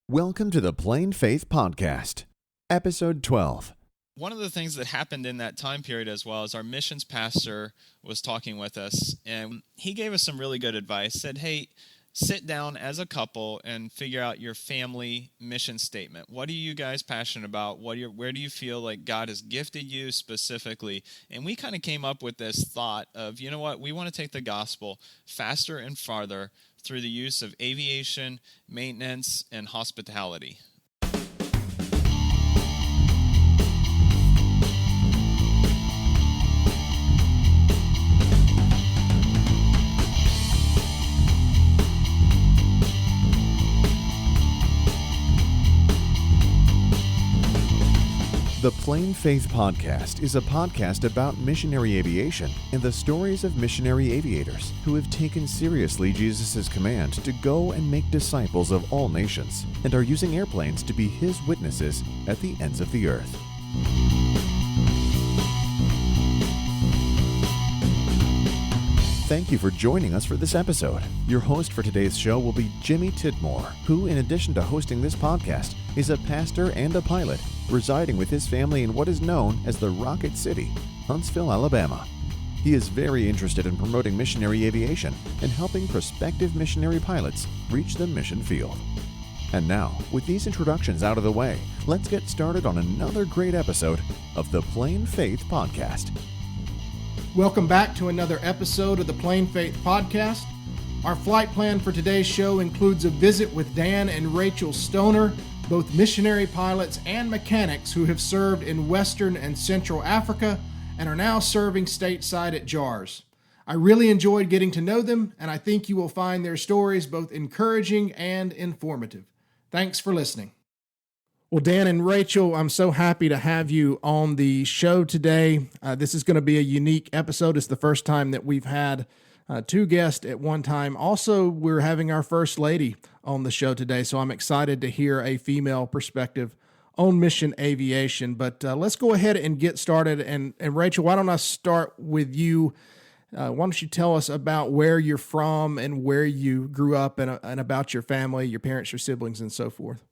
Welcome to the Plain Faith Podcast, Episode 12. One of the things that happened in that time period as well is our missions pastor was talking with us, and he gave us some really good advice. Said, hey, sit down as a couple and figure out your family mission statement. What are you guys passionate about? Where do you feel like God has gifted you specifically? And we kind of came up with this thought of, you know what, we want to take the gospel faster and farther through the use of aviation, maintenance, and hospitality. The Plain Faith Podcast is a podcast about missionary aviation and the stories of missionary aviators who have taken seriously Jesus' command to go and make disciples of all nations and are using airplanes to be His witnesses at the ends of the earth. Thank you for joining us for this episode. Your host for today's show will be Jimmy Tidmore, who, in addition to hosting this podcast, is a pastor and a pilot residing with his family in what is known as the Rocket City, Huntsville, Alabama. He is very interested in promoting missionary aviation and helping prospective missionary pilots reach the mission field. And now, with these introductions out of the way, let's get started on another great episode of the Plain Faith Podcast. Welcome back to another episode of the Plain Faith Podcast. Our flight plan for today's show includes a visit with Dan and Rachael Stoner, both missionary pilots and mechanics who have served in Western and Central Africa and are now serving stateside at JAARS. I really enjoyed getting to know them, and I think you will find their stories both encouraging and informative. Thanks for listening. Well, Dan and Rachael, I'm so happy to have you on the show today. This is going to be a unique episode. It's the first time that we've had two guests at one time. Also, we're having our first lady on the show today, so I'm excited to hear a female perspective on mission aviation. But let's go ahead and get started. And Rachael, why don't I start with you? Why don't you tell us about where you're from and where you grew up and about your family, your parents, your siblings, and so forth?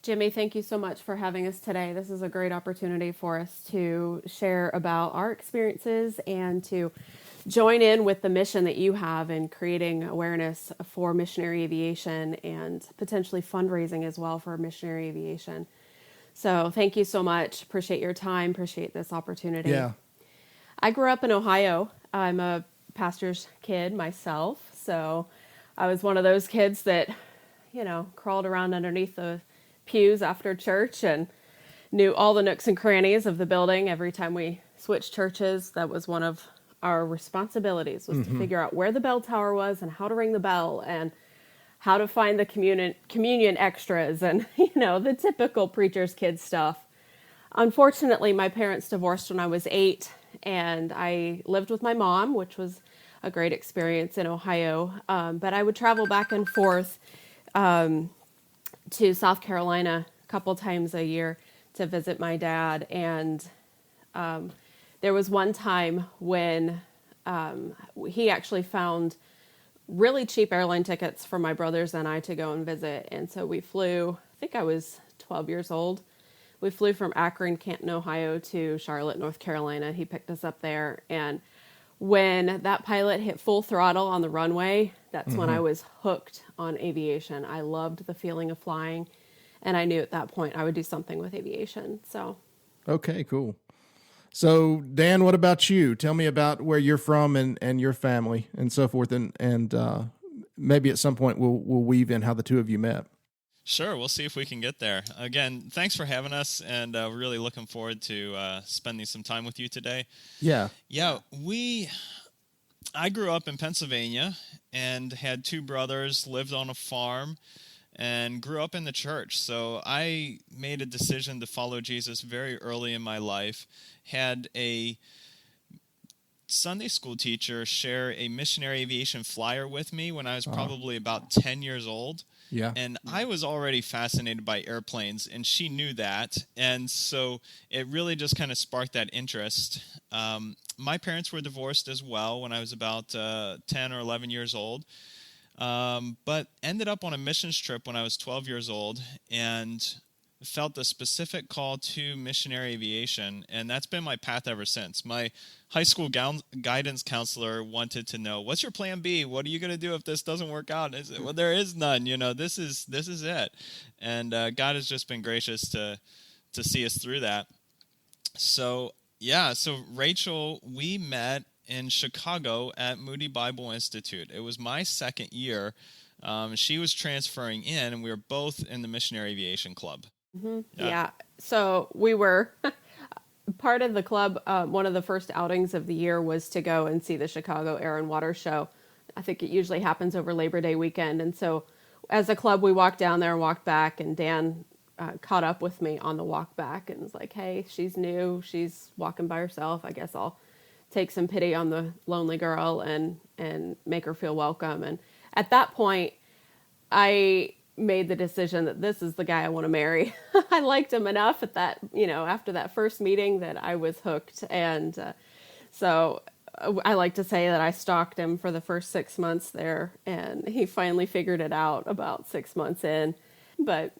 Jimmy, thank you so much for having us today. This is a great opportunity for us to share about our experiences and to join in with the mission that you have in creating awareness for missionary aviation and potentially fundraising as well for missionary aviation. So thank you so much. Appreciate your time. Appreciate this opportunity. Yeah. I grew up in Ohio. I'm a pastor's kid myself. So I was one of those kids that, crawled around underneath the pews after church and knew all the nooks and crannies of the building. Every time we switched churches, that was one of our responsibilities, was to figure out where the bell tower was and how to ring the bell and how to find the communion extras and, the typical preacher's kid stuff. Unfortunately, my parents divorced when I was 8, and I lived with my mom, which was a great experience in Ohio. But I would travel back and forth to South Carolina a couple times a year to visit my dad. And there was one time when he actually found really cheap airline tickets for my brothers and I to go and visit. And so we flew, I think I was 12 years old. We flew from Akron, Canton, Ohio to Charlotte, North Carolina. He picked us up there. And when that pilot hit full throttle on the runway, that's when I was hooked on aviation. I loved the feeling of flying, and I knew at that point I would do something with aviation. So, okay, cool. So, Dan, what about you? Tell me about where you're from and your family and so forth, and maybe at some point we'll weave in how the two of you met. Sure, we'll see if we can get there. Again, thanks for having us, and we're really looking forward to spending some time with you today. Yeah. I grew up in Pennsylvania and had two brothers, lived on a farm, and grew up in the church. So I made a decision to follow Jesus very early in my life. Had a Sunday school teacher share a missionary aviation flyer with me when I was probably about 10 years old. Yeah. And I was already fascinated by airplanes, and she knew that. And so it really just kind of sparked that interest. My parents were divorced as well when I was about 10 or 11 years old. But ended up on a missions trip when I was 12 years old and felt the specific call to missionary aviation, and that's been my path ever since. My high school guidance counselor wanted to know, what's your plan B? What are you going to do if this doesn't work out? And I said, well, there is none. This is it. And God has just been gracious to see us through that. So Rachel, we met in Chicago at Moody Bible Institute. It was my second year. She was transferring in, and we were both in the Missionary Aviation Club. Mm-hmm. Yeah. So we were part of the club. One of the first outings of the year was to go and see the Chicago Air and Water Show. I think it usually happens over Labor Day weekend. And so as a club, we walked down there and walked back, and Dan caught up with me on the walk back and was like, hey, she's new. She's walking by herself. I guess I'll take some pity on the lonely girl and make her feel welcome. And at that point, I made the decision that this is the guy I want to marry. I liked him enough at that, after that first meeting that I was hooked. And so I like to say that I stalked him for the first 6 months there, and he finally figured it out about 6 months in. But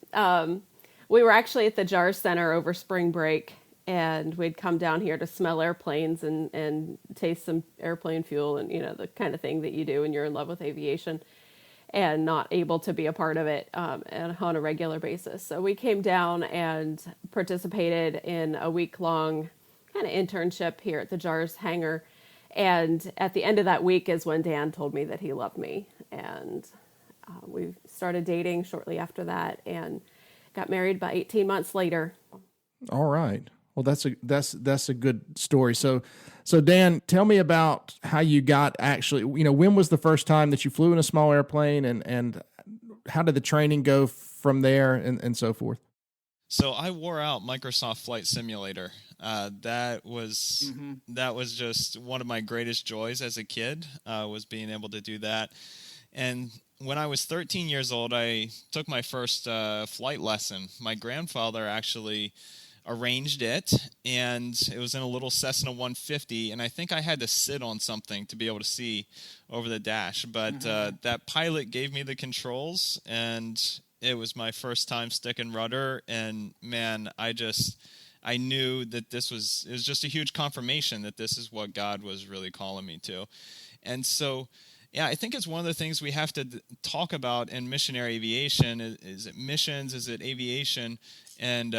we were actually at the JAARS Center over spring break, and we'd come down here to smell airplanes and taste some airplane fuel and, the kind of thing that you do when you're in love with aviation and not able to be a part of it on a regular basis. So we came down and participated in a week-long kind of internship here at the JAARS hangar. And at the end of that week is when Dan told me that he loved me. And we started dating shortly after that and got married about 18 months later. All right. Well, that's a good story. So Dan, tell me about how you got actually, when was the first time that you flew in a small airplane, and how did the training go from there and so forth? So I wore out Microsoft Flight Simulator. That was just one of my greatest joys as a kid, was being able to do that. And when I was 13 years old, I took my first flight lesson. My grandfather actually arranged it, and it was in a little Cessna 150, and I think I had to sit on something to be able to see over the dash. But that pilot gave me the controls, and it was my first time sticking rudder, and man, I knew that it was just a huge confirmation that this is what God was really calling me to. And so, yeah, I think it's one of the things we have to talk about in missionary aviation. Is it missions? Is it aviation? And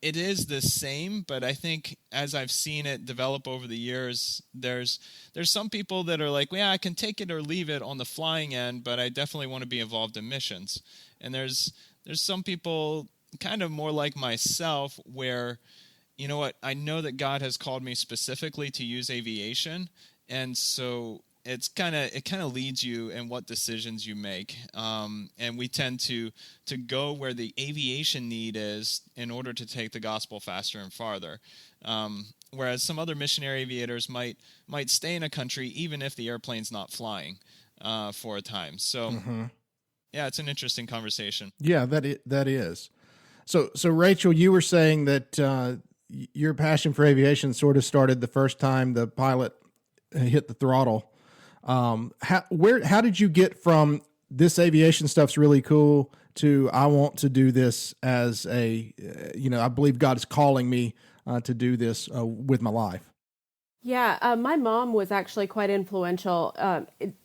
it is the same, but I think as I've seen it develop over the years, there's some people that are like, well, yeah, I can take it or leave it on the flying end, but I definitely want to be involved in missions. And there's some people kind of more like myself where, I know that God has called me specifically to use aviation, and so it kind of leads you in what decisions you make, and we tend to go where the aviation need is in order to take the gospel faster and farther. Whereas some other missionary aviators might stay in a country even if the airplane's not flying for a time. So, yeah, it's an interesting conversation. Yeah, that is. So Rachel, you were saying that your passion for aviation sort of started the first time the pilot hit the throttle. How did you get from this aviation stuff's really cool to I want to do this as I believe God is calling me to do this with my life? Yeah, my mom was actually quite influential,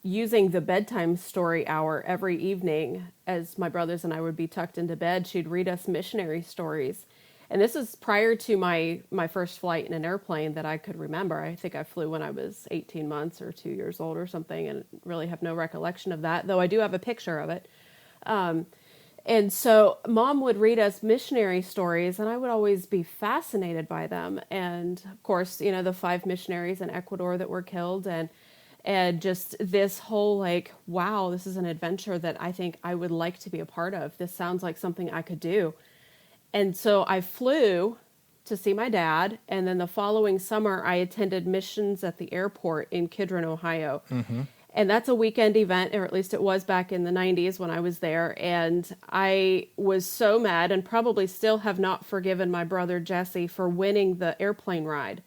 using the bedtime story hour every evening as my brothers and I would be tucked into bed. She'd read us missionary stories. And this is prior to my first flight in an airplane that I could remember. I think I flew when I was 18 months or 2 years old or something, and really have no recollection of that, though I do have a picture of it. And so Mom would read us missionary stories, and I would always be fascinated by them. And of course, the 5 missionaries in Ecuador that were killed, and just this whole wow, this is an adventure that I think I would like to be a part of. This sounds like something I could do. And so I flew to see my dad, and then the following summer I attended missions at the airport in Kidron, Ohio. And that's a weekend event, or at least it was back in the 90s when I was there. And I was so mad, and probably still have not forgiven my brother Jesse for winning the airplane ride.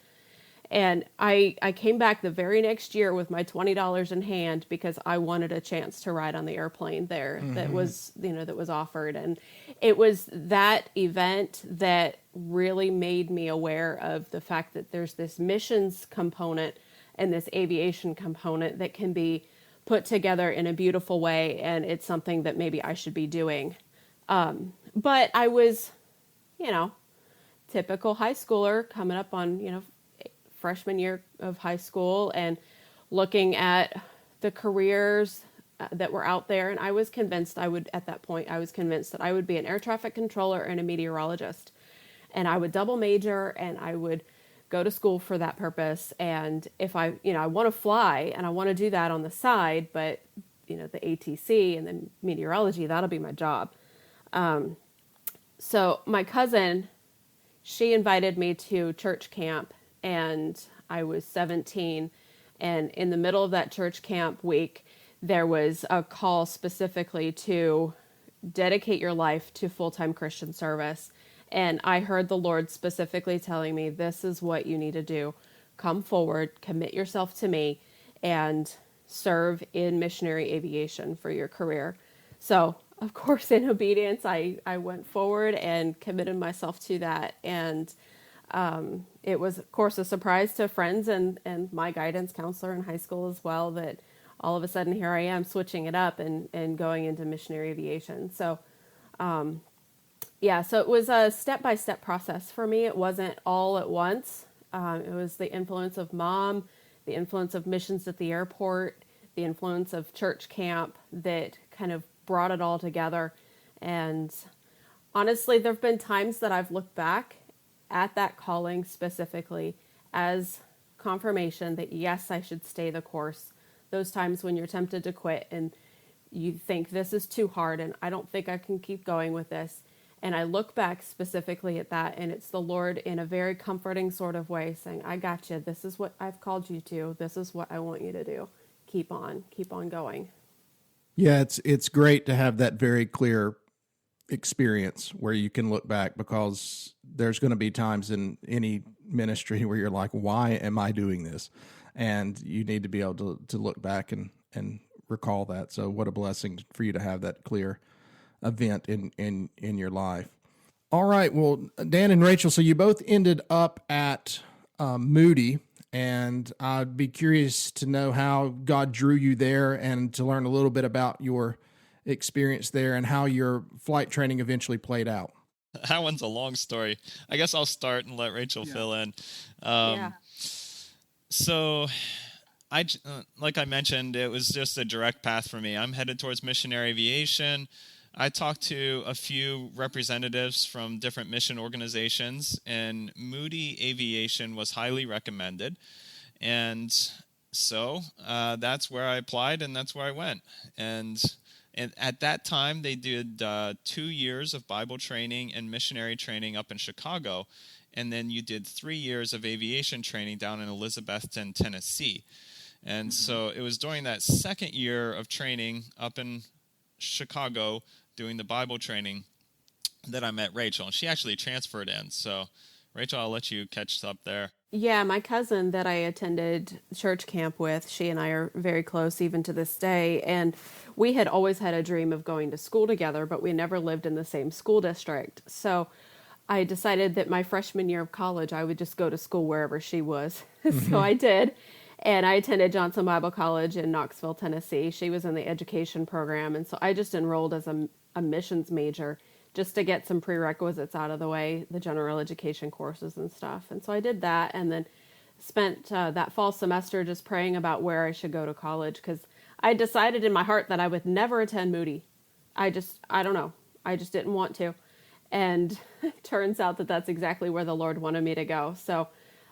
And I came back the very next year with my $20 in hand because I wanted a chance to ride on the airplane there that was, that was offered. And it was that event that really made me aware of the fact that there's this missions component and this aviation component that can be put together in a beautiful way. And it's something that maybe I should be doing. But I was, typical high schooler coming up on, freshman year of high school and looking at the careers that were out there. And I was convinced I was convinced that I would be an air traffic controller and a meteorologist. And I would double major and I would go to school for that purpose. And if I want to fly and I want to do that on the side, but the ATC and then meteorology, that'll be my job. So my cousin, she invited me to church camp, and I was 17. And in the middle of that church camp week, there was a call specifically to dedicate your life to full-time Christian service. And I heard the Lord specifically telling me, this is what you need to do. Come forward, commit yourself to me, and serve in missionary aviation for your career. So, of course, in obedience, I went forward and committed myself to that. And it was, of course, a surprise to friends and my guidance counselor in high school as well, that all of a sudden here I am switching it up and going into missionary aviation. So, so it was a step-by-step process for me. It wasn't all at once. It was the influence of mom, the influence of missions at the airport, the influence of church camp that kind of brought it all together. And honestly, there have been times that I've looked back at that calling specifically as confirmation that yes, I should stay the course. Those times when you're tempted to quit and you think this is too hard and I don't think I can keep going with this. And I look back specifically at that, and it's the Lord in a very comforting sort of way saying, I got you. This is what I've called you to. This is what I want you to do. Keep on going. Yeah, it's great to have that very clear experience where you can look back, because there's going to be times in any ministry where you're like, why am I doing this? And you need to be able to look back and recall that. So what a blessing for you to have that clear event in your life. All right. Well, Dan and Rachel, so you both ended up at Moody, and I'd be curious to know how God drew you there and to learn a little bit about your experience there and how your flight training eventually played out. That one's a long story. I guess I'll start and let Rachel fill in. So like I mentioned, it was just a direct path for me. I'm headed towards missionary aviation. I talked to a few representatives from different mission organizations, and Moody Aviation was highly recommended. And so that's where I applied, and that's where I went. And at that time, they did 2 years of Bible training and missionary training up in Chicago. And then you did 3 years of aviation training down in Elizabethton, Tennessee. And so it was during that second year of training up in Chicago doing the Bible training that I met Rachel. And she actually transferred in. So, Rachel, I'll let you catch up there. Yeah, my cousin that I attended church camp with, she and I are very close even to this day. And we had always had a dream of going to school together, but we never lived in the same school district. So I decided that my freshman year of college, I would just go to school wherever she was. So I did. And I attended Johnson Bible College in Knoxville, Tennessee. She was in the education program. And so I just enrolled as a missions major just to get some prerequisites out of the way, the general education courses and stuff. And so I did that, and then spent that fall semester just praying about where I should go to college, because I decided in my heart that I would never attend Moody. I don't know. I just didn't want to. And it turns out that that's exactly where the Lord wanted me to go. So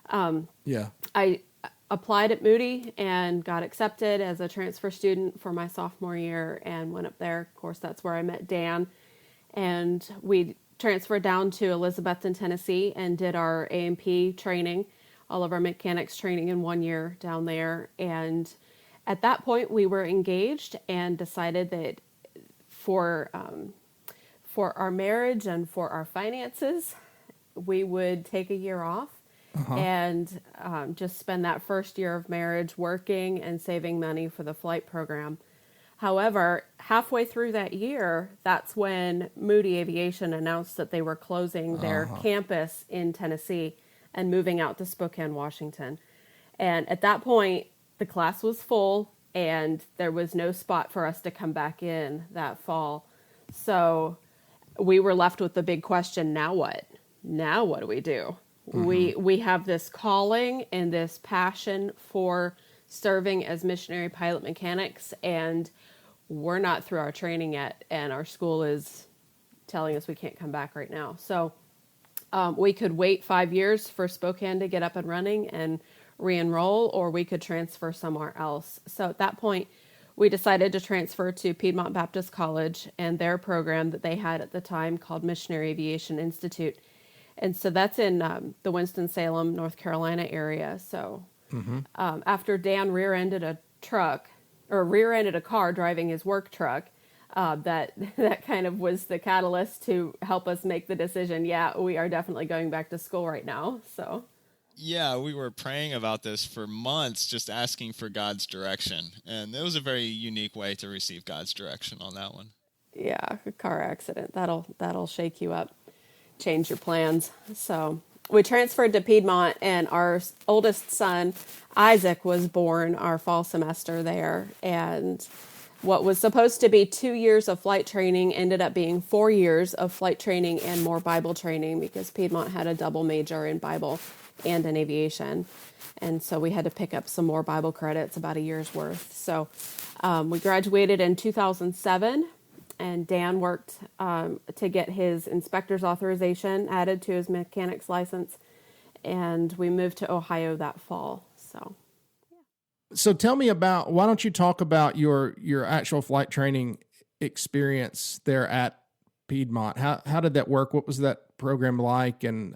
I applied at Moody and got accepted as a transfer student for my sophomore year and went up there. Of course, that's where I met Dan. And we transferred down to Elizabethton, Tennessee, and did our A&P training, all of our mechanics training in 1 year down there. And at that point, we were engaged and decided that for our marriage and for our finances, we would take a year off and just spend that first year of marriage working and saving money for the flight program. However, halfway through that year, that's when Moody Aviation announced that they were closing their campus in Tennessee and moving out to Spokane, Washington. And at that point, the class was full and there was no spot for us to come back in that fall. So we were left with the big question, now what? Now what do we do? We have this calling and this passion for serving as missionary pilot mechanics, and we're not through our training yet, and our school is telling us we can't come back right now. So we could wait 5 years for Spokane to get up and running and re-enroll, or we could transfer somewhere else. So at that point, we decided to transfer to Piedmont Baptist College and their program that they had at the time called Missionary Aviation Institute. And so that's in the Winston-Salem, North Carolina area. So after Dan rear-ended a car driving his work truck, that kind of was the catalyst to help us make the decision. Yeah, we are definitely going back to school right now. So, yeah, we were praying about this for months, just asking for God's direction, and it was a very unique way to receive God's direction on that one. Yeah, a car accident that'll shake you up, change your plans. So we transferred to Piedmont, and our oldest son, Isaac, was born our fall semester there. And what was supposed to be 2 years of flight training ended up being 4 years of flight training and more Bible training, because Piedmont had a double major in Bible and in aviation. And so we had to pick up some more Bible credits, about a year's worth. So we graduated in 2007. And Dan worked to get his inspector's authorization added to his mechanic's license, and we moved to Ohio that fall. So tell me why don't you talk about your actual flight training experience there at Piedmont? How did that work? What was that program like? And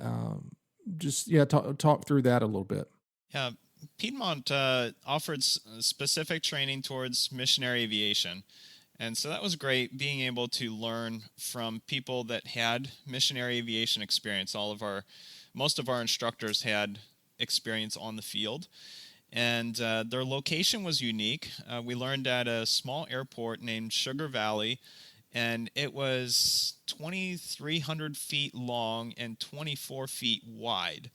talk through that a little bit. Yeah, Piedmont offered specific training towards missionary aviation. And so that was great, being able to learn from people that had missionary aviation experience. Most of our instructors had experience on the field, and their location was unique. We learned at a small airport named Sugar Valley, and it was 2,300 feet long and 24 feet wide.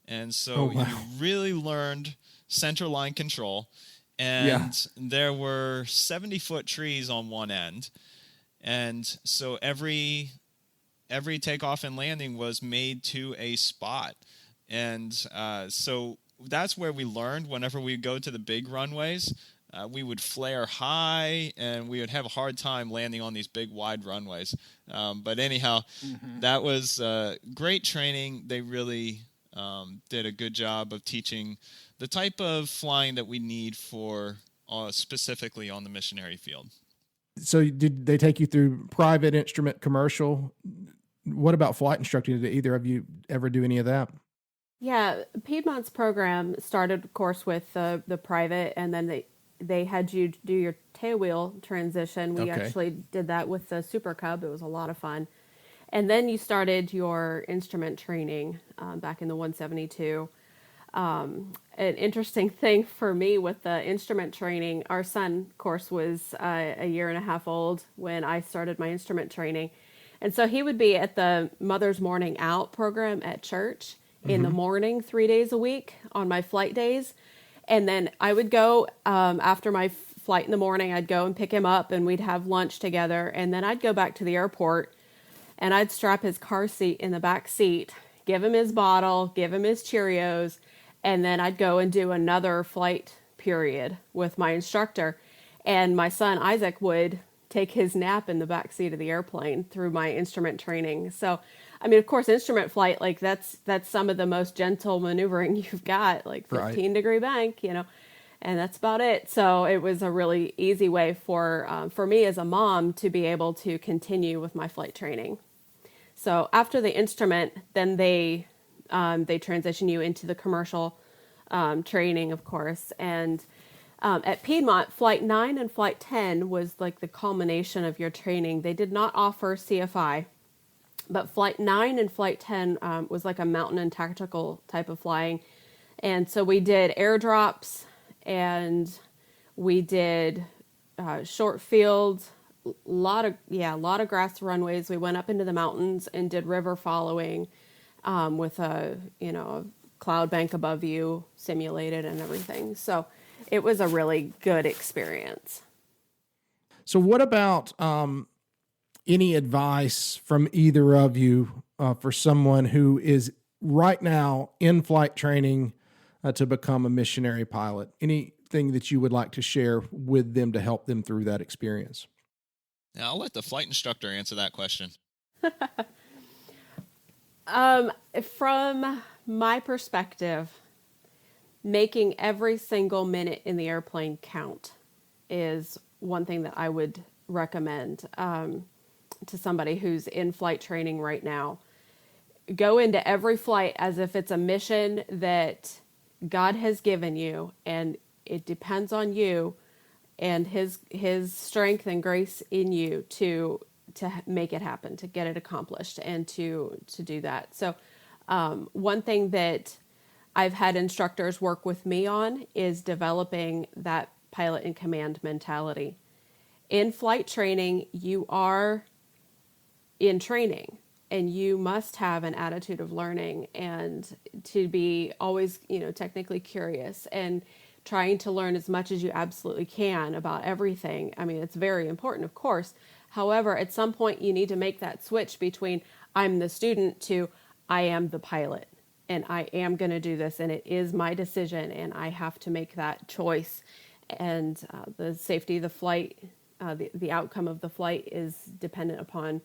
And so you really learned center line control. And there were 70-foot trees on one end. And so every takeoff and landing was made to a spot. And so that's where we learned. Whenever we go to the big runways, we would flare high, and we would have a hard time landing on these big, wide runways. But anyhow, that was great training. They really did a good job of teaching the type of flying that we need for specifically on the missionary field. So did they take you through private, instrument, commercial? What about flight instructing? Did either of you ever do any of that? Yeah, Piedmont's program started, of course, with the private, and then they had you do your tailwheel transition. We actually did that with the Super Cub. It was a lot of fun. And then you started your instrument training back in the 172. An interesting thing for me with the instrument training, our son, of course, was a year and a half old when I started my instrument training. And so he would be at the Mother's Morning Out program at church in the morning 3 days a week on my flight days. And then I would go after my flight in the morning, I'd go and pick him up, and we'd have lunch together. And then I'd go back to the airport, and I'd strap his car seat in the back seat, give him his bottle, give him his Cheerios, and then I'd go and do another flight period with my instructor. And my son, Isaac, would take his nap in the back seat of the airplane through my instrument training. So, I mean, of course, instrument flight, like that's some of the most gentle maneuvering you've got, like 15-degree bank, and that's about it. So it was a really easy way for me as a mom to be able to continue with my flight training. So after the instrument, then they transition you into the commercial training, of course. And at Piedmont, Flight 9 and Flight 10 was like the culmination of your training. They did not offer CFI, But Flight 9 and Flight 10 was like a mountain and tactical type of flying. And so we did airdrops, and we did short fields, a lot of grass runways. We went up into the mountains and did river following with a cloud bank above you simulated and everything. So it was a really good experience. So what about any advice from either of you for someone who is right now in flight training to become a missionary pilot? Anything that you would like to share with them to help them through that experience? Now, I'll let the flight instructor answer that question. From my perspective, making every single minute in the airplane count is one thing that I would recommend to somebody who's in flight training right now. Go into every flight as if it's a mission that God has given you, and it depends on you and his strength and grace in you to make it happen, to get it accomplished, and to do that. So one thing that I've had instructors work with me on is developing that pilot in command mentality. In flight training, you are in training, and you must have an attitude of learning and to be always, technically curious and trying to learn as much as you absolutely can about everything. I mean, it's very important, of course. However, at some point you need to make that switch between I'm the student to I am the pilot, and I am going to do this, and it is my decision, and I have to make that choice. And the safety of the flight, the outcome of the flight is dependent upon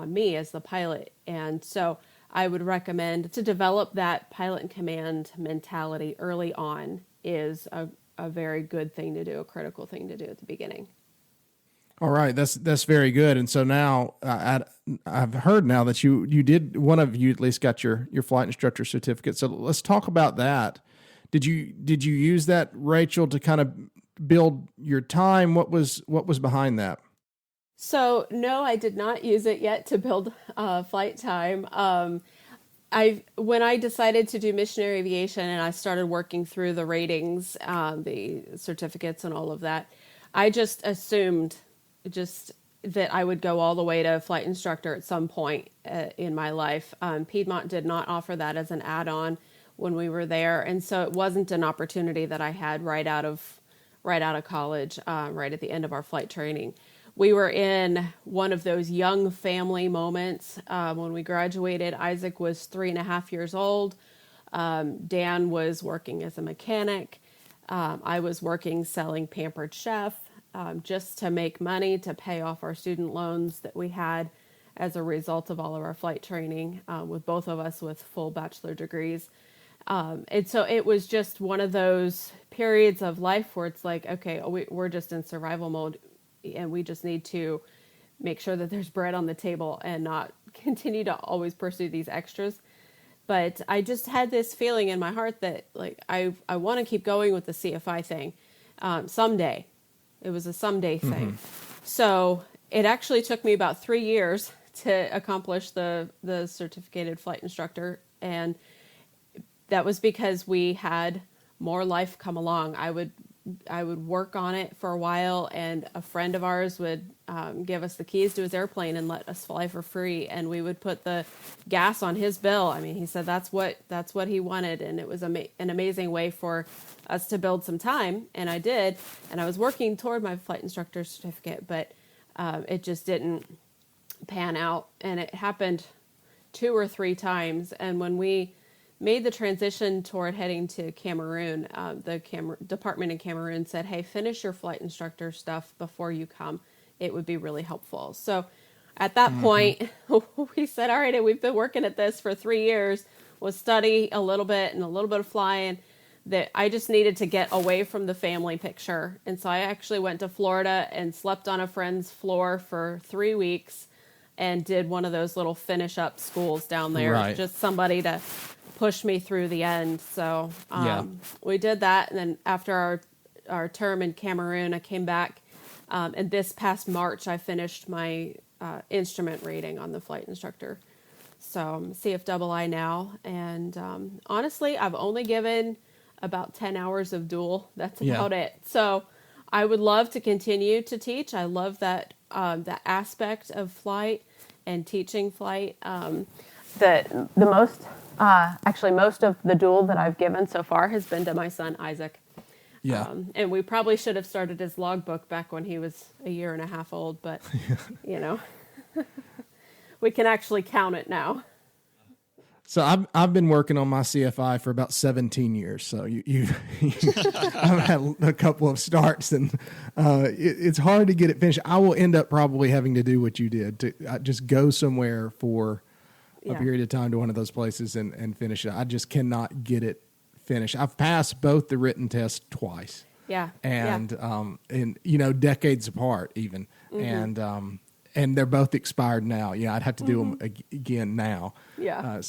me as the pilot. And so I would recommend to develop that pilot in command mentality early on is a very good thing to do, a critical thing to do at the beginning. All right, that's very good. And so now I've heard now that you did, one of you at least got your flight instructor certificate. So let's talk about that. Did you use that, Rachel, to kind of build your time? What was behind that? So no, I did not use it yet to build flight time. When I decided to do missionary aviation and I started working through the ratings, the certificates and all of that, I just assumed that I would go all the way to flight instructor at some point in my life. Piedmont did not offer that as an add-on when we were there, and so it wasn't an opportunity that I had right out of college, right at the end of our flight training. We were in one of those young family moments. When we graduated, Isaac was 3.5 years old. Dan was working as a mechanic. I was working selling Pampered Chef, just to make money to pay off our student loans that we had as a result of all of our flight training, with both of us with full bachelor degrees. And so it was just one of those periods of life where it's like, okay, we're just in survival mode, and we just need to make sure that there's bread on the table and not continue to always pursue these extras. But I just had this feeling in my heart that like I want to keep going with the CFI thing someday. It was a someday thing. Mm-hmm. So it actually took me about 3 years to accomplish the certificated flight instructor, and that was because we had more life come along. I would work on it for a while, and a friend of ours would give us the keys to his airplane and let us fly for free, and we would put the gas on his bill. I mean, he said that's what he wanted, and it was an amazing way for us to build some time, and I did. And I was working toward my flight instructor certificate, but it just didn't pan out, and it happened 2 or 3 times. And when we made the transition toward heading to Cameroon, the department in Cameroon said, hey, finish your flight instructor stuff before you come. It would be really helpful. So at that point, we said, all right, we've been working at this for 3 years. We'll study a little bit and a little bit of flying. That I just needed to get away from the family picture. And so I actually went to Florida and slept on a friend's floor for 3 weeks and did one of those little finish up schools down there. Right. Just somebody to push me through the end. So we did that. And then after our term in Cameroon, I came back And this past March, I finished my instrument rating on the flight instructor. So I'm CFII now. And honestly, I've only given about 10 hours of dual. That's about it. So I would love to continue to teach. I love that aspect of flight and teaching flight. Most of the dual that I've given so far has been to my son, Isaac. Yeah. And we probably should have started his logbook back when he was a year and a half old, but, we can actually count it now. So I've been working on my CFI for about 17 years. So I've had a couple of starts, and it's hard to get it finished. I will end up probably having to do what you did, to just go somewhere for a period of time to one of those places and finish it. I just cannot get it finished. I've passed both the written tests twice. Yeah. And decades apart even. Mm-hmm. And they're both expired now. Yeah, I'd have to do them again now. Yeah.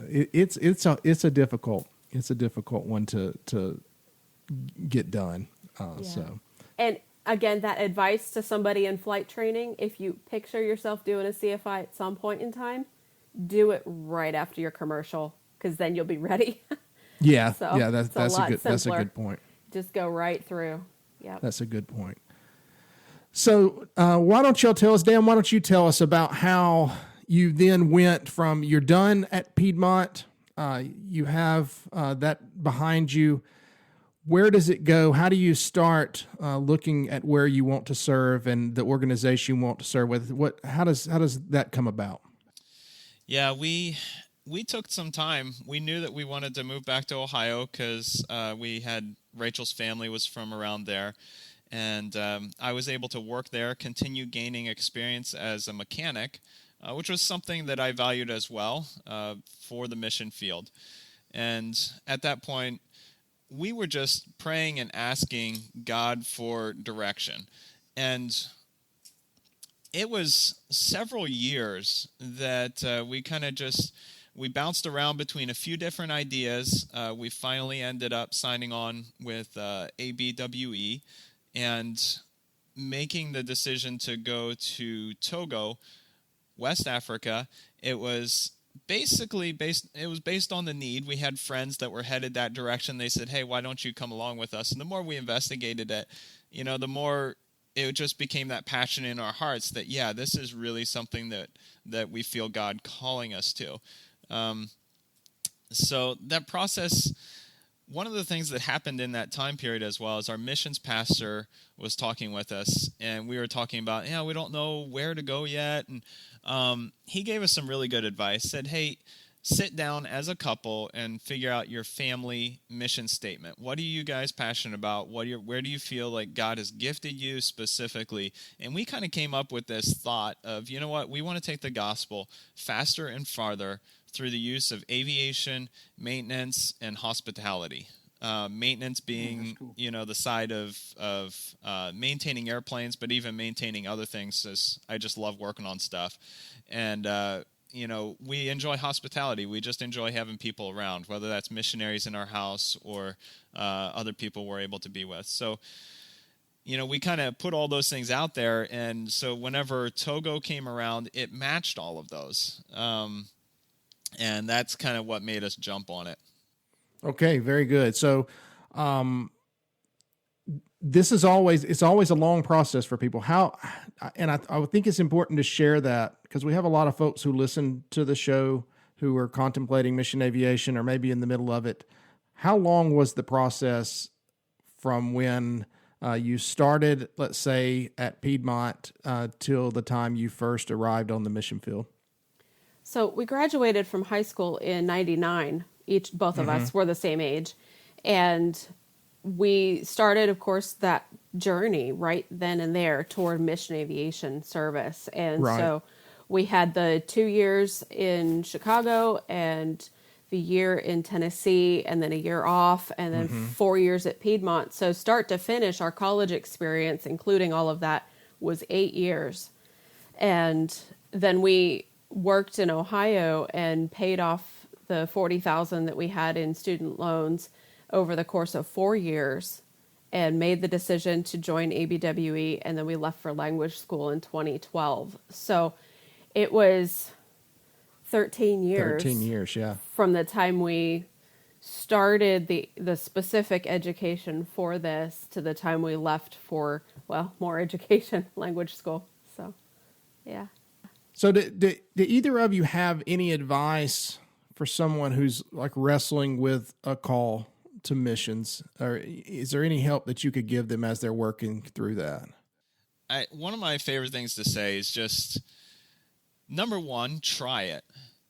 It's a difficult one to get done. So. And again, that advice to somebody in flight training: if you picture yourself doing a CFI at some point in time, do it right after your commercial, because then you'll be ready. Yeah. So That's a good point. Just go right through. Yeah. That's a good point. So why don't you tell us about how you then went from, you're done at Piedmont, you have that behind you. Where does it go? How do you start looking at where you want to serve and the organization you want to serve with? How does that come about? Yeah, we took some time. We knew that we wanted to move back to Ohio because Rachel's family was from around there. And I was able to work there, continue gaining experience as a mechanic, which was something that I valued as well for the mission field. And at that point, we were just praying and asking God for direction. And it was several years that we bounced around between a few different ideas. We finally ended up signing on with ABWE, and making the decision to go to Togo, West Africa. It was basically based on the need. We had friends that were headed that direction. They said, hey, why don't you come along with us? And the more we investigated it, the more it just became that passion in our hearts that, this is really something that we feel God calling us to. So that process, one of the things that happened in that time period as well is our missions pastor was talking with us, and we were talking about, we don't know where to go yet. And he gave us some really good advice, said, hey, sit down as a couple and figure out your family mission statement. What are you guys passionate about? Where do you feel like God has gifted you specifically? And we kind of came up with this thought of, we want to take the gospel faster and farther through the use of aviation, maintenance, and hospitality. Maintenance being, the side of maintaining airplanes, but even maintaining other things. As I just love working on stuff. And, we enjoy hospitality. We just enjoy having people around, whether that's missionaries in our house or other people we're able to be with. So, we kind of put all those things out there. And so whenever Togo came around, it matched all of those. And that's kind of what made us jump on it. Okay, very good. So it's always a long process for people. I would think it's important to share that, because we have a lot of folks who listen to the show who are contemplating mission aviation or maybe in the middle of it. How long was the process from when you started, let's say, at Piedmont till the time you first arrived on the mission field? So we graduated from high school in 99. Both of us were the same age. And we started, of course, that journey right then and there toward mission aviation service. And so we had the 2 years in Chicago and the year in Tennessee, and then a year off, and then 4 years at Piedmont. So start to finish, our college experience, including all of that, was 8 years. And then we worked in Ohio and paid off the $40,000 that we had in student loans over the course of 4 years. and made the decision to join ABWE, and then we left for language school in 2012. So it was 13 years. 13 years, yeah. From the time we started the specific education for this to the time we left for, well, more education, language school. So, yeah. So do either of you have any advice for someone who's like wrestling with a call to missions, or is there any help that you could give them as they're working through that? One of my favorite things to say is just, number one, try it.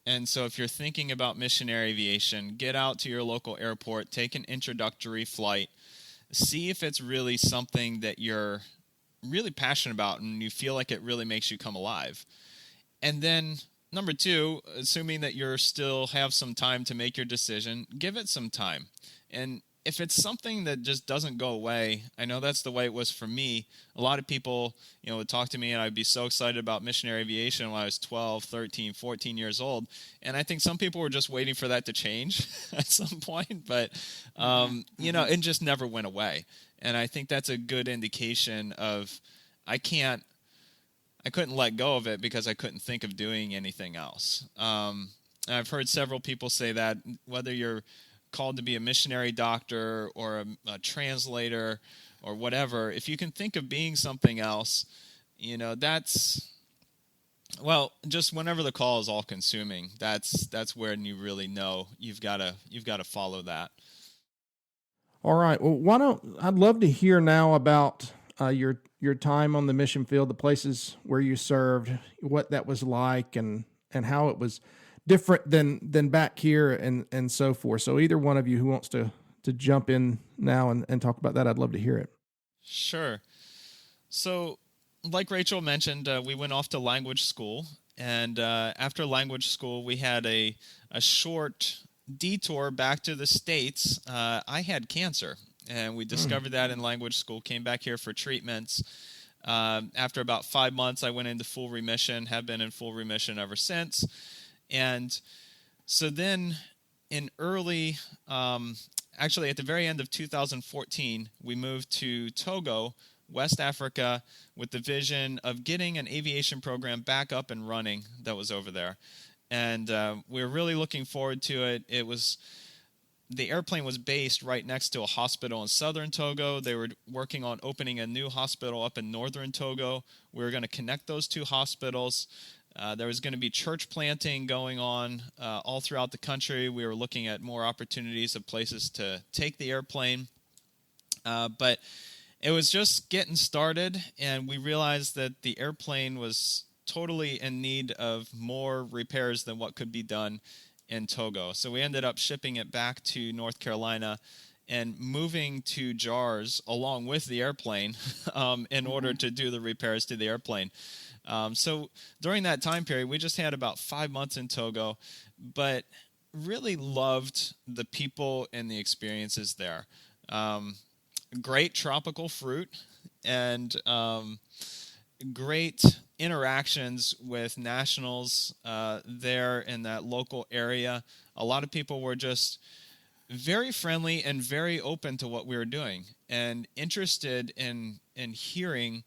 And so if you're thinking about missionary aviation, get out to your local airport, take an introductory flight, see if it's really something that you're really passionate about and you feel like it really makes you come alive. And then number two, assuming that you're still have some time to make your decision, give it some time. And if it's something that just doesn't go away, I know that's the way it was for me. A lot of people, would talk to me and I'd be so excited about missionary aviation when I was 12, 13, 14 years old. And I think some people were just waiting for that to change at some point, but, it just never went away. And I think that's a good indication of I couldn't let go of it because I couldn't think of doing anything else. I've heard several people say that, whether you're called to be a missionary doctor or a translator or whatever, if you can think of being something else, that's, well, just whenever the call is all consuming, that's where you really know you've got to follow that. All right. Well, I'd love to hear now about your time on the mission field, the places where you served, what that was like, and how it was different than back here and so forth. So either one of you who wants to jump in now and talk about that, I'd love to hear it. Sure. So like Rachel mentioned, we went off to language school, and after language school, we had a short detour back to the States. I had cancer, and we discovered that in language school, came back here for treatments. After about 5 months, I went into full remission, have been in full remission ever since. And so then in actually at the very end of 2014, we moved to Togo, West Africa, with the vision of getting an aviation program back up and running that was over there. And we were really looking forward to it. The airplane was based right next to a hospital in southern Togo. They were working on opening a new hospital up in northern Togo. We were going to connect those two hospitals. There was going to be church planting going on all throughout the country. We were looking at more opportunities of places to take the airplane. But it was just getting started, and we realized that the airplane was totally in need of more repairs than what could be done in Togo. So we ended up shipping it back to North Carolina and moving to JAARS along with the airplane in order to do the repairs to the airplane. So during that time period, we just had about 5 months in Togo, but really loved the people and the experiences there. Great tropical fruit and great interactions with nationals there in that local area. A lot of people were just very friendly and very open to what we were doing and interested in hearing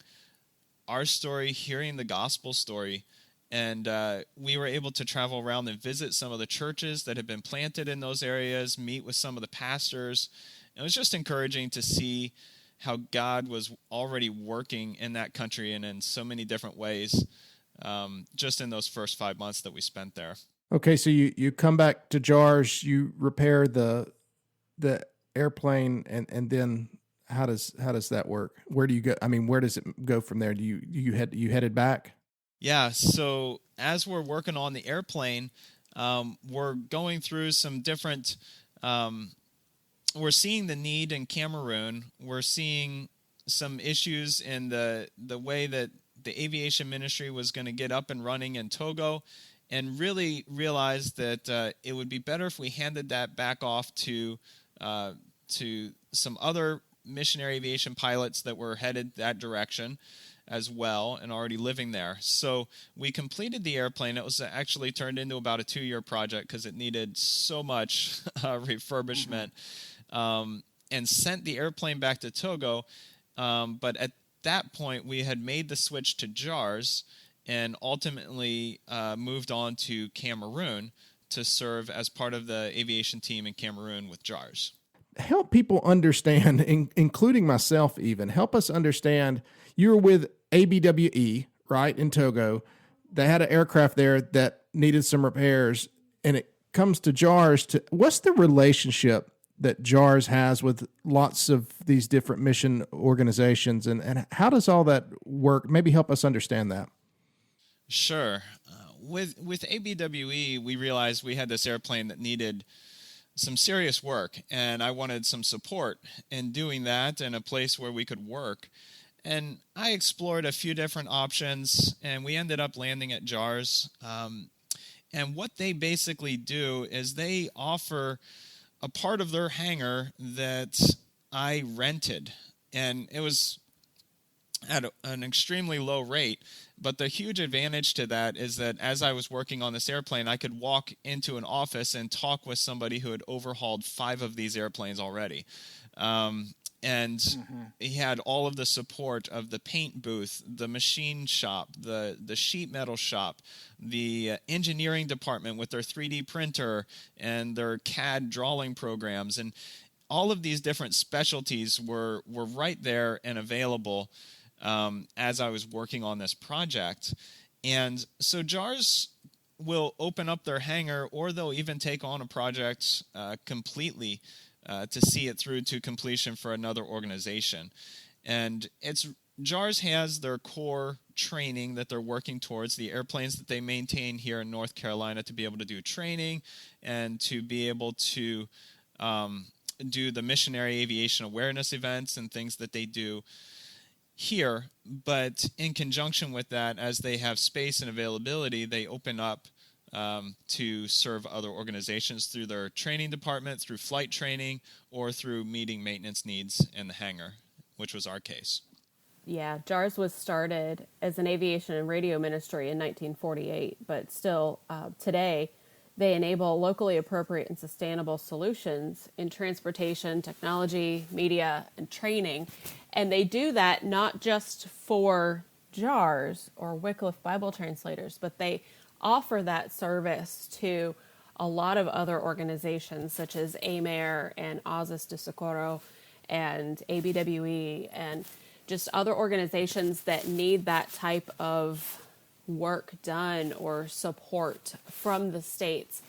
our story, hearing the gospel story. And we were able to travel around and visit some of the churches that had been planted in those areas, meet with some of the pastors. It was just encouraging to see how God was already working in that country and in so many different ways just in those first 5 months that we spent there. Okay, so you come back to JAARS, you repair the airplane, and then how does that work? Where do you go? I mean, where does it go from there? Do you headed back? Yeah, so as we're working on the airplane, we're going through some different we're seeing the need in Cameroon. We're seeing some issues in the way that the aviation ministry was going to get up and running in Togo, and really realized that it would be better if we handed that back off to some other missionary aviation pilots that were headed that direction as well and already living there. So we completed the airplane. It was actually turned into about a 2-year project because it needed so much refurbishment. and sent the airplane back to Togo. But at that point, we had made the switch to JAARS and ultimately moved on to Cameroon to serve as part of the aviation team in Cameroon with JAARS. Help people understand, including myself even, help us understand, you were with ABWE, right, in Togo. They had an aircraft there that needed some repairs, and it comes to JAARS. What's the relationship that JAARS has with lots of these different mission organizations, and how does all that work? Maybe help us understand that. Sure. With ABWE, we realized we had this airplane that needed some serious work, and I wanted some support in doing that and a place where we could work. And I explored a few different options, and we ended up landing at JAARS. And what they basically do is they offer a part of their hangar that I rented, and it was at an extremely low rate. But the huge advantage to that is that as I was working on this airplane, I could walk into an office and talk with somebody who had overhauled 5 of these airplanes already. He had all of the support of the paint booth, the machine shop, the sheet metal shop, the engineering department with their 3D printer and their CAD drawing programs. And all of these different specialties were right there and available as I was working on this project. And so JAARS will open up their hangar, or they'll even take on a project completely to see it through to completion for another organization. And JAARS has their core training that they're working towards, the airplanes that they maintain here in North Carolina to be able to do training and to be able to do the Missionary aviation awareness events and things that they do here. But in conjunction with that, as they have space and availability, they open up to serve other organizations through their training department, through flight training, or through meeting maintenance needs in the hangar, which was our case. Yeah, JAARS was started as an aviation and radio ministry in 1948, but still today they enable locally appropriate and sustainable solutions in transportation, technology, media, and training. And they do that not just for JAARS or Wycliffe Bible translators, but they offer that service to a lot of other organizations such as AMARE and Asis de Socorro and ABWE and just other organizations that need that type of work done or support from the States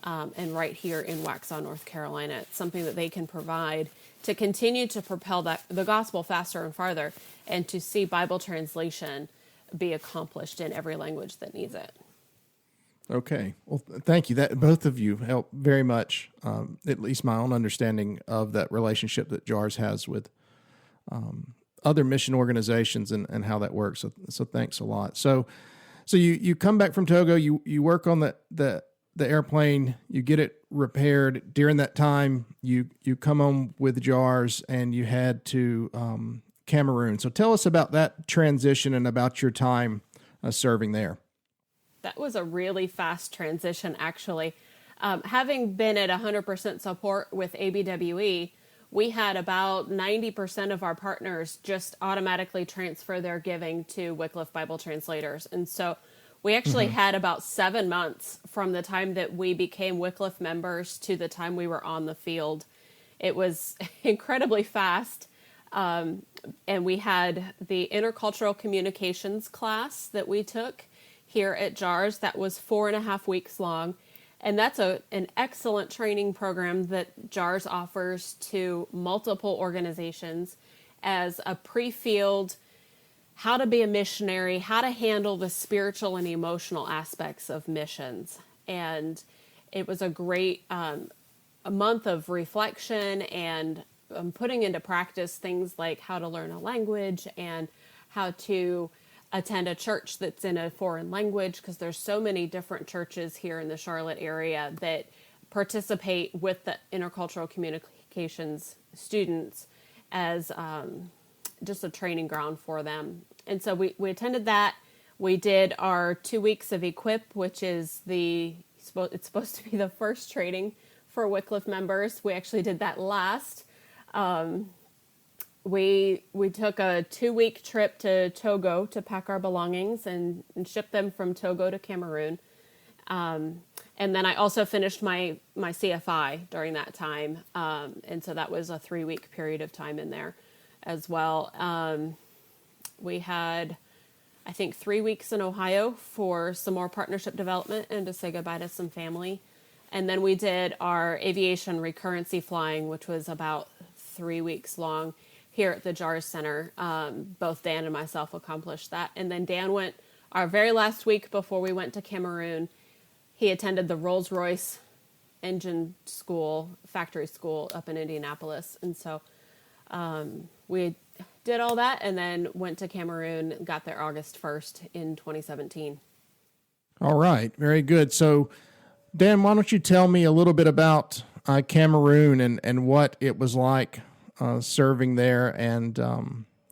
and right here in Waxhaw, North Carolina. It's something that they can provide to continue to propel the gospel faster and farther and to see Bible translation be accomplished in every language that needs it. Okay. Well, thank you. That both of you help very much, at least my own understanding of that relationship that JAARS has with other mission organizations and how that works. So thanks a lot. So you come back from Togo, you work on the airplane, you get it repaired. During that time, you come home with JAARS and you head to Cameroon. So tell us about that transition and about your time serving there. That was a really fast transition, actually. Having been at 100% support with ABWE, we had about 90% of our partners just automatically transfer their giving to Wycliffe Bible translators. And so we actually had about 7 months from the time that we became Wycliffe members to the time we were on the field. It was incredibly fast. And we had the intercultural communications class that we took here at JAARS that was 4.5 weeks long. And that's an excellent training program that JAARS offers to multiple organizations as a pre-field, how to be a missionary, how to handle the spiritual and emotional aspects of missions. And it was a great a month of reflection and putting into practice things like how to learn a language and how to attend a church that's in a foreign language, because there's so many different churches here in the Charlotte area that participate with the intercultural communications students as just a training ground for them. And so we attended that. We did our 2 weeks of Equip, which is it's supposed to be the first training for Wycliffe members. We actually did that last. We took a 2-week trip to Togo to pack our belongings and ship them from Togo to Cameroon. And then I also finished my CFI during that time. And so that was a 3-week period of time in there as well. We had, I think, 3 weeks in Ohio for some more partnership development and to say goodbye to some family. And then we did our aviation recurrency flying, which was about 3 weeks long here at the JAARS Center. Both Dan and myself accomplished that. And then Dan went our very last week before we went to Cameroon. He attended the Rolls-Royce engine school, factory school up in Indianapolis. And so we did all that and then went to Cameroon, got there August 1st in 2017. All right. Very good. So, Dan, why don't you tell me a little bit about Cameroon and what it was like serving there and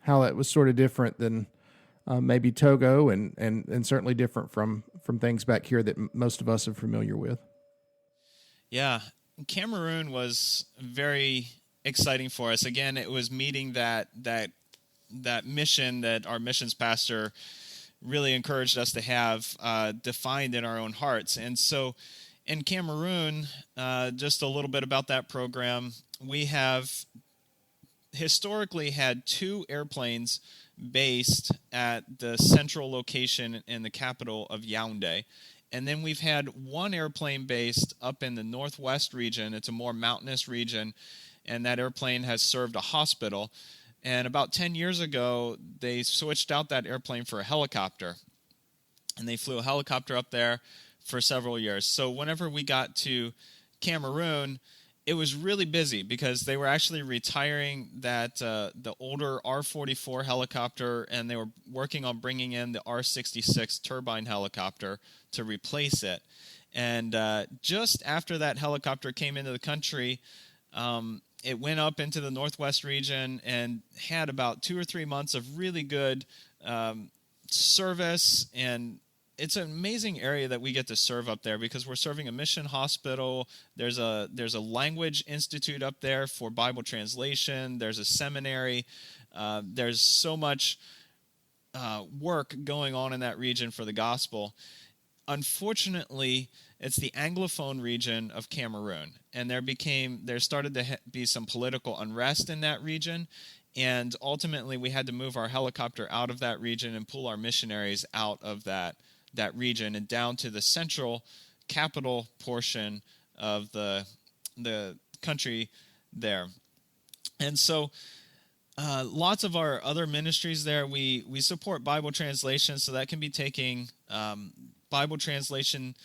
how that was sort of different than maybe Togo and certainly different from things back here that most of us are familiar with. Yeah, Cameroon was very exciting for us. Again, it was meeting that mission that our missions pastor really encouraged us to have defined in our own hearts. And so in Cameroon, just a little bit about that program, we have historically had 2 airplanes based at the central location in the capital of Yaoundé. And then we've had 1 airplane based up in the northwest region. It's a more mountainous region, and that airplane has served a hospital. And about 10 years ago, they switched out that airplane for a helicopter. And they flew a helicopter up there for several years. So whenever we got to Cameroon, it was really busy because they were actually retiring that the older R44 helicopter, and they were working on bringing in the R66 turbine helicopter to replace it. And just after that helicopter came into the country, it went up into the northwest region and had about 2 or 3 months of really good service. And it's an amazing area that we get to serve up there because we're serving a mission hospital. There's a language institute up there for Bible translation. There's a seminary. There's so much work going on in that region for the gospel. Unfortunately, it's the Anglophone region of Cameroon, and there started to be some political unrest in that region, and ultimately we had to move our helicopter out of that region and pull our missionaries out of that region and down to the central capital portion of the country there. And so lots of our other ministries there, we support Bible translation, so that can be taking Bible translation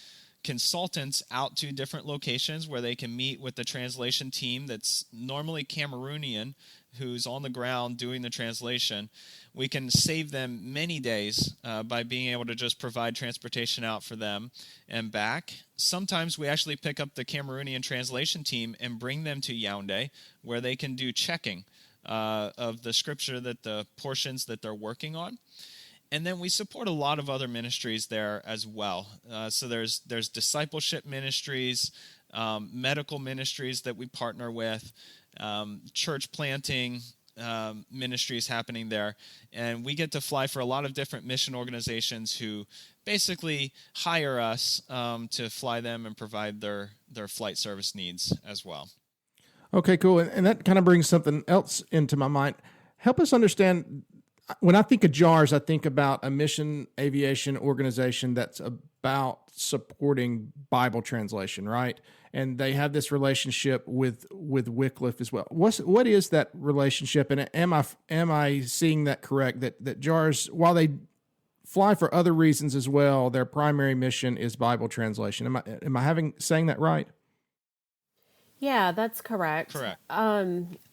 consultants out to different locations where they can meet with the translation team that's normally Cameroonian, who's on the ground doing the translation. We can save them many days by being able to just provide transportation out for them and back. Sometimes we actually pick up the Cameroonian translation team and bring them to Yaoundé, where they can do checking of the scripture, that the portions that they're working on. And then we support a lot of other ministries there as well. So there's discipleship ministries, medical ministries that we partner with, church planting ministries happening there. And we get to fly for a lot of different mission organizations who basically hire us to fly them and provide their flight service needs as well. Okay, cool. And that kind of brings something else into my mind. Help us understand. When I think of JAARS, I think about a mission aviation organization that's about supporting Bible translation, right? And they have this relationship with Wycliffe as well. What is that relationship? And am I seeing that correct? That JAARS, while they fly for other reasons as well, their primary mission is Bible translation. Am I saying that right? Yeah, that's correct. Correct.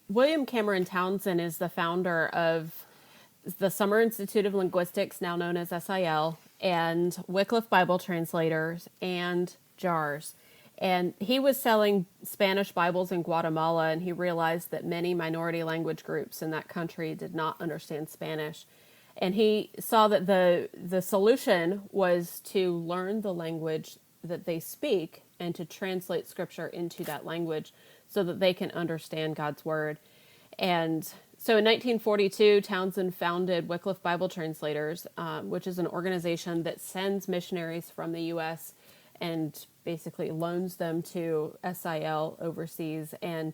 William Cameron Townsend is the founder of the Summer Institute of Linguistics, now known as SIL, and Wycliffe Bible Translators, and JAARS. And he was selling Spanish Bibles in Guatemala, and he realized that many minority language groups in that country did not understand Spanish. And he saw that the solution was to learn the language that they speak and to translate Scripture into that language so that they can understand God's Word. And so in 1942, Townsend founded Wycliffe Bible Translators, which is an organization that sends missionaries from the U.S. and basically loans them to SIL overseas. And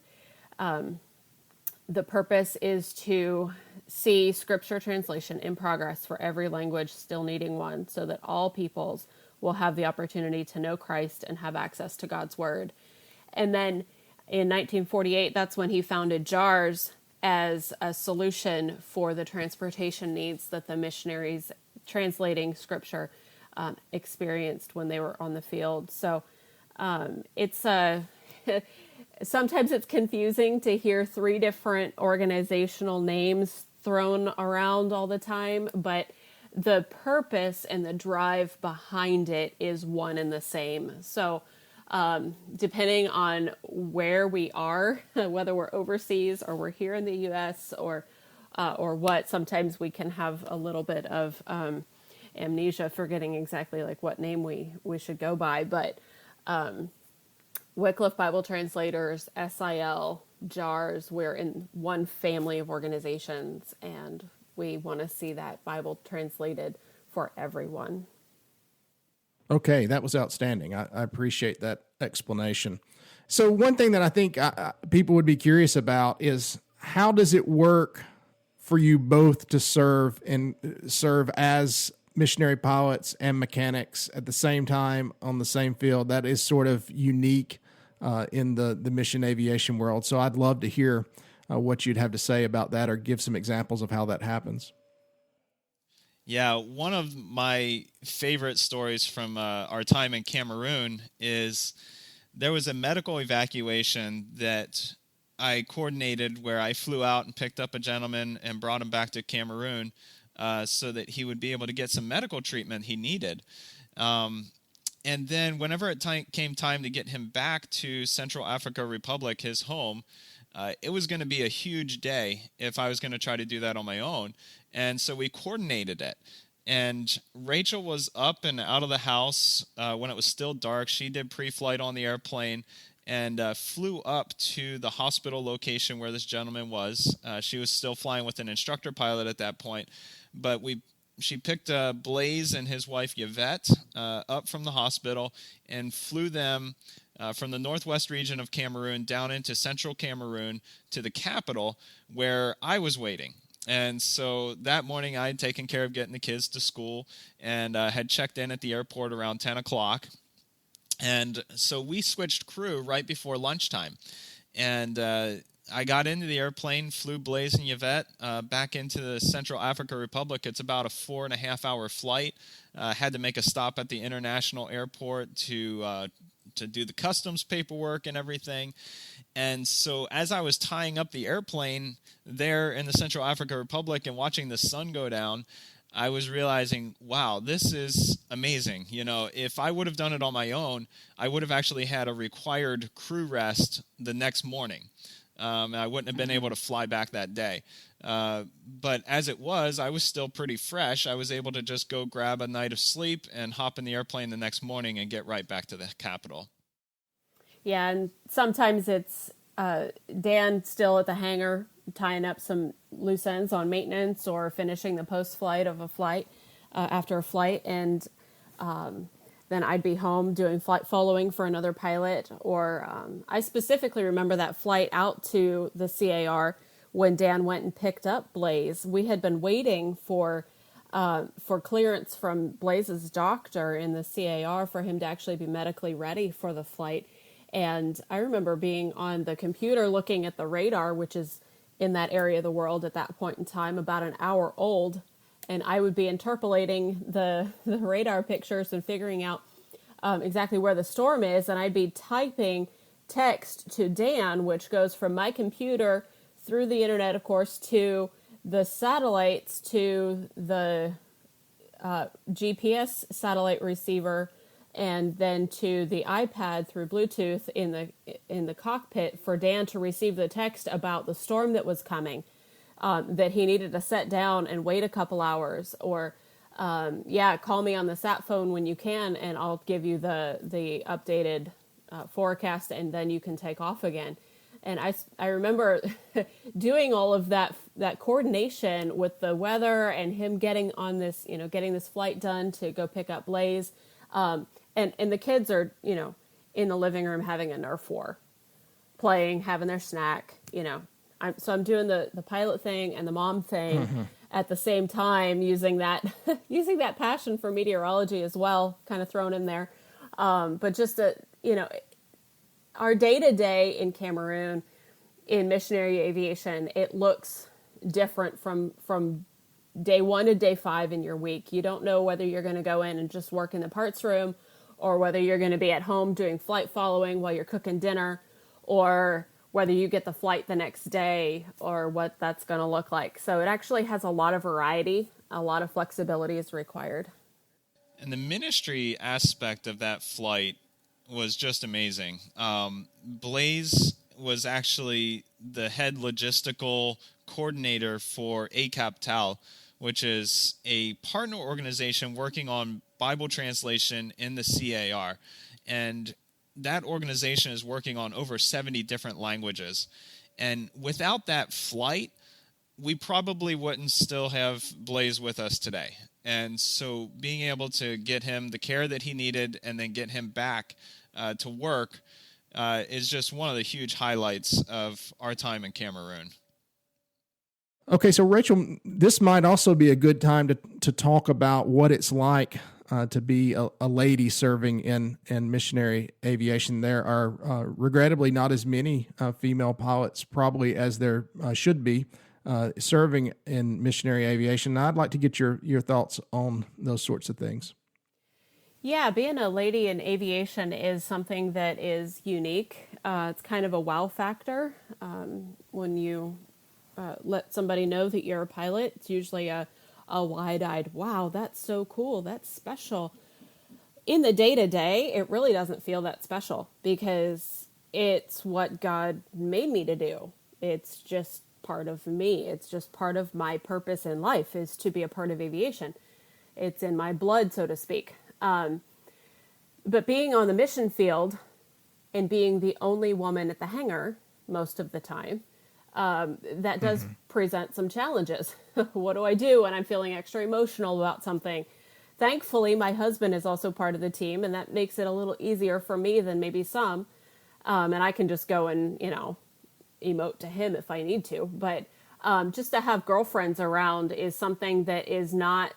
the purpose is to see scripture translation in progress for every language still needing one, so that all peoples will have the opportunity to know Christ and have access to God's word. And then in 1948, that's when he founded JAARS as a solution for the transportation needs that the missionaries translating scripture experienced when they were on the field. So it's sometimes it's confusing to hear three different organizational names thrown around all the time, but the purpose and the drive behind it is one and the same. So depending on where we are, whether we're overseas or we're here in the U.S. or what, sometimes we can have a little bit of amnesia, forgetting exactly like what name we should go by. But Wycliffe Bible Translators, SIL, JAARS, we're in one family of organizations, and we want to see that Bible translated for everyone. Okay, that was outstanding. I appreciate that explanation. So one thing that I think people would be curious about is, how does it work for you both to serve as missionary pilots and mechanics at the same time on the same field? That is sort of unique in the mission aviation world. So I'd love to hear what you'd have to say about that, or give some examples of how that happens. Yeah, one of my favorite stories from our time in Cameroon is there was a medical evacuation that I coordinated, where I flew out and picked up a gentleman and brought him back to Cameroon so that he would be able to get some medical treatment he needed. And then whenever it came time to get him back to Central Africa Republic, his home, it was going to be a huge day if I was going to try to do that on my own. And so we coordinated it. And Rachel was up and out of the house when it was still dark. She did pre-flight on the airplane and flew up to the hospital location where this gentleman was. She was still flying with an instructor pilot at that point. But she picked Blaze and his wife Yvette up from the hospital and flew them from the northwest region of Cameroon down into central Cameroon to the capital, where I was waiting. And so that morning I had taken care of getting the kids to school and had checked in at the airport around 10 o'clock. And so we switched crew right before lunchtime. And I got into the airplane, flew Blaze and Yvette back into the Central Africa Republic. It's about a 4.5-hour flight. Had to make a stop at the international airport to do the customs paperwork and everything. And so as I was tying up the airplane there in the Central Africa Republic and watching the sun go down, I was realizing, wow, this is amazing. You know, if I would have done it on my own, I would have actually had a required crew rest the next morning. I wouldn't have been able to fly back that day. But as it was, I was still pretty fresh. I was able to just go grab a night of sleep and hop in the airplane the next morning and get right back to the capital. Yeah, and sometimes it's Dan still at the hangar tying up some loose ends on maintenance or finishing the post-flight of a flight after a flight, and then I'd be home doing flight following for another pilot. Or I specifically remember that flight out to the CAR when Dan went and picked up Blaze. We had been waiting for clearance from Blaze's doctor in the CAR for him to actually be medically ready for the flight. And I remember being on the computer looking at the radar, which is in that area of the world at that point in time about an hour old. And I would be interpolating the radar pictures and figuring out exactly where the storm is. And I'd be typing text to Dan, which goes from my computer through the internet, of course, to the satellites, to the GPS satellite receiver, and then to the iPad through Bluetooth in the cockpit for Dan to receive the text about the storm that was coming, that he needed to set down and wait a couple hours, or call me on the sat phone when you can, and I'll give you the updated forecast, and then you can take off again. And I remember doing all of that coordination with the weather and him getting on this, getting this flight done to go pick up Blaze. And the kids are, in the living room having a Nerf war, playing, having their snack, I'm doing the pilot thing and the mom thing at the same time, using that passion for meteorology as well, kind of thrown in there. But just our day-to-day in Cameroon in missionary aviation, it looks different from day 1 to day 5 in your week. You don't know whether you're going to go in and just work in the parts room, or whether you're going to be at home doing flight following while you're cooking dinner, or whether you get the flight the next day, or what that's going to look like. So it actually has a lot of variety, a lot of flexibility is required. And the ministry aspect of that flight was just amazing. Blaze was actually the head logistical coordinator for ACAPTAL, which is a partner organization working on Bible translation in the CAR. And that organization is working on over 70 different languages. And without that flight, we probably wouldn't still have Blaze with us today. And so being able to get him the care that he needed and then get him back to work is just one of the huge highlights of our time in Cameroon. Okay, so Rachel, this might also be a good time to talk about what it's like to be a lady serving in missionary aviation. There are regrettably not as many female pilots probably as there should be serving in missionary aviation. I'd like to get your thoughts on those sorts of things. Yeah, being a lady in aviation is something that is unique. It's kind of a wow factor when you let somebody know that you're a pilot. It's usually a wide-eyed, wow, that's so cool, that's special. In the day-to-day, it really doesn't feel that special because it's what God made me to do. It's just part of me. It's just part of my purpose in life is to be a part of aviation. It's in my blood, so to speak. But being on the mission field and being the only woman at the hangar most of the time, that does present some challenges. What do I do when I'm feeling extra emotional about something? Thankfully, my husband is also part of the team, and that makes it a little easier for me than maybe some. And I can just go and, emote to him if I need to. But just to have girlfriends around is something that is not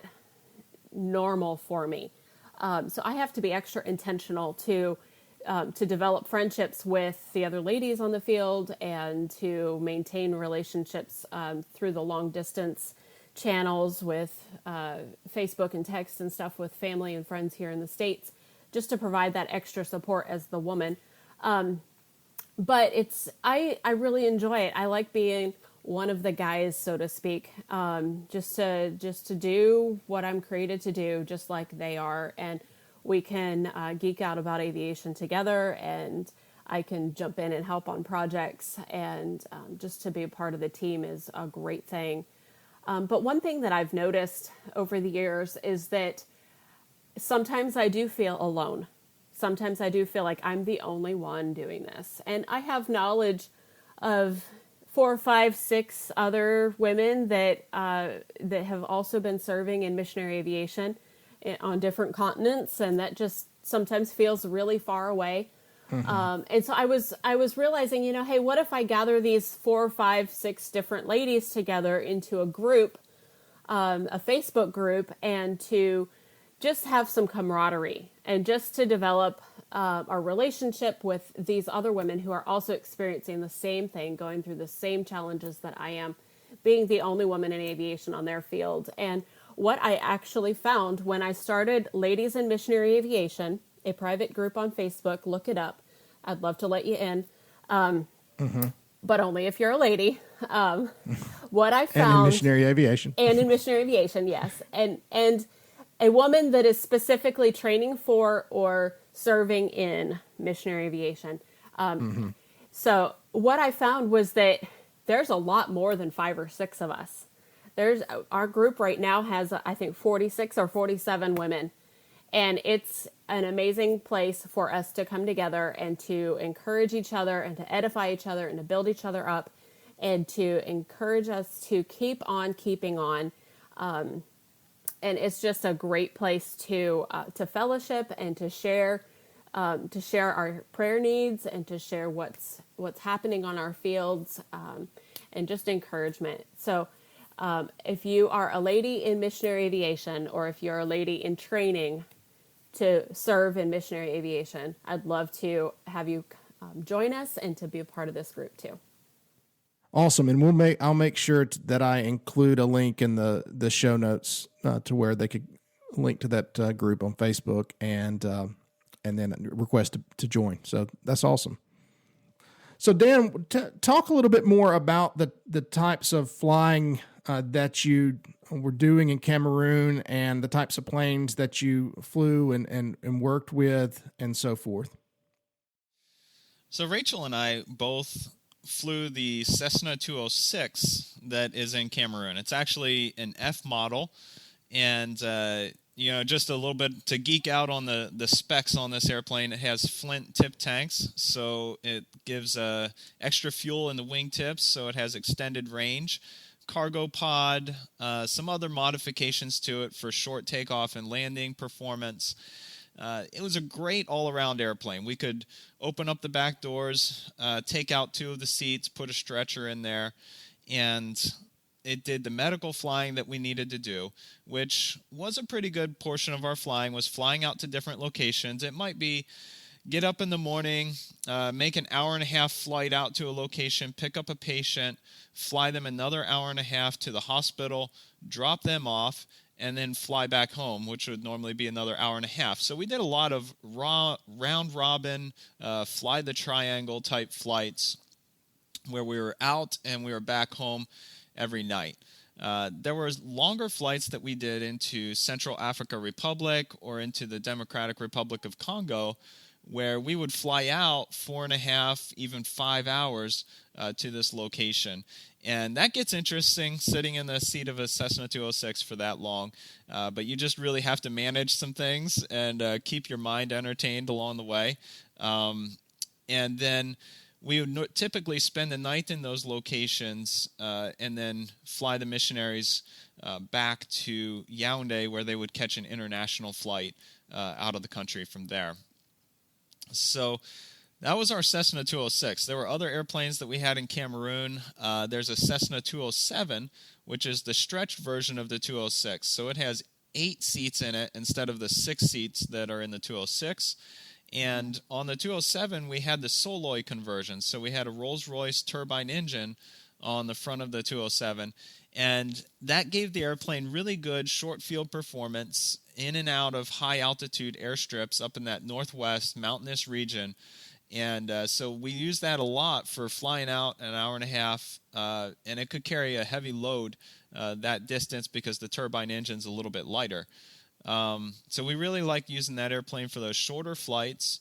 normal for me. So I have to be extra intentional to develop friendships with the other ladies on the field and to maintain relationships through the long distance channels with Facebook and text and stuff with family and friends here in the States, just to provide that extra support as the woman. But I really enjoy it. I like being one of the guys, so to speak, just to do what I'm created to do, just like they are. And we can geek out about aviation together, and I can jump in and help on projects, and just to be a part of the team is a great thing. But one thing that I've noticed over the years is that sometimes I do feel alone. Sometimes I do feel like I'm the only one doing this. And I have knowledge of 4, 5, 6 other women that have also been serving in missionary aviation on different continents, and that just sometimes feels really far away. And so I was realizing, hey, what if I gather these 4, 5, 6 different ladies together into a group, a Facebook group, and to just have some camaraderie and just to develop our relationship with these other women who are also experiencing the same thing, going through the same challenges that I am, being the only woman in aviation on their field. And what I actually found when I started Ladies in Missionary Aviation, a private group on Facebook, look it up. I'd love to let you in, but only if you're a lady. What I found... And in missionary aviation. And in missionary aviation, yes. And a woman that is specifically training for or serving in missionary aviation. So what I found was that there's a lot more than 5 or 6 of us. Our group right now has, I think, 46 or 47 women. And it's an amazing place for us to come together and to encourage each other and to edify each other and to build each other up and to encourage us to keep on keeping on. And it's just a great place to fellowship and to share our prayer needs and to share what's happening on our fields, and just encouragement. So if you are a lady in missionary aviation, or if you're a lady in training to serve in missionary aviation, I'd love to have you join us and to be a part of this group too. Awesome, and I'll make sure that I include a link in the show notes to where they could link to that group on Facebook and then request to join. So that's awesome. So Dan, talk a little bit more about the types of flying that you were doing in Cameroon and the types of planes that you flew and worked with and so forth. So Rachel and I both flew the Cessna 206 that is in Cameroon. It's actually an F model, and just a little bit to geek out on the specs on this airplane. It has flint tip tanks, so it gives extra fuel in the wingtips, so it has extended range. Cargo pod, some other modifications to it for short takeoff and landing performance. It was a great all-around airplane. We could open up the back doors, take out 2 of the seats, put a stretcher in there, and it did the medical flying that we needed to do, which was a pretty good portion of our flying, was flying out to different locations. It might be get up in the morning, make an hour-and-a-half flight out to a location, pick up a patient, fly them another hour-and-a-half to the hospital, drop them off, and then fly back home, which would normally be another hour-and-a-half. So we did a lot of round-robin, fly-the-triangle type flights where we were out and we were back home every night. There were longer flights that we did into Central Africa Republic or into the Democratic Republic of Congo, where we would fly out 4.5, even 5 hours to this location. And that gets interesting, sitting in the seat of a Cessna 206 for that long. But you just really have to manage some things and keep your mind entertained along the way. And then we would typically spend the night in those locations and then fly the missionaries back to Yaoundé, where they would catch an international flight out of the country from there. So that was our Cessna 206. There were other airplanes that we had in Cameroon. There's a Cessna 207, which is the stretched version of the 206. So it has 8 seats in it instead of the 6 seats that are in the 206. And on the 207, we had the Soloi conversion. So we had a Rolls-Royce turbine engine on the front of the 207. And that gave the airplane really good short field performance in and out of high-altitude airstrips up in that northwest mountainous region. And so we used that a lot for flying out an hour-and-a-half, and it could carry a heavy load that distance because the turbine engine's a little bit lighter. So we really liked using that airplane for those shorter flights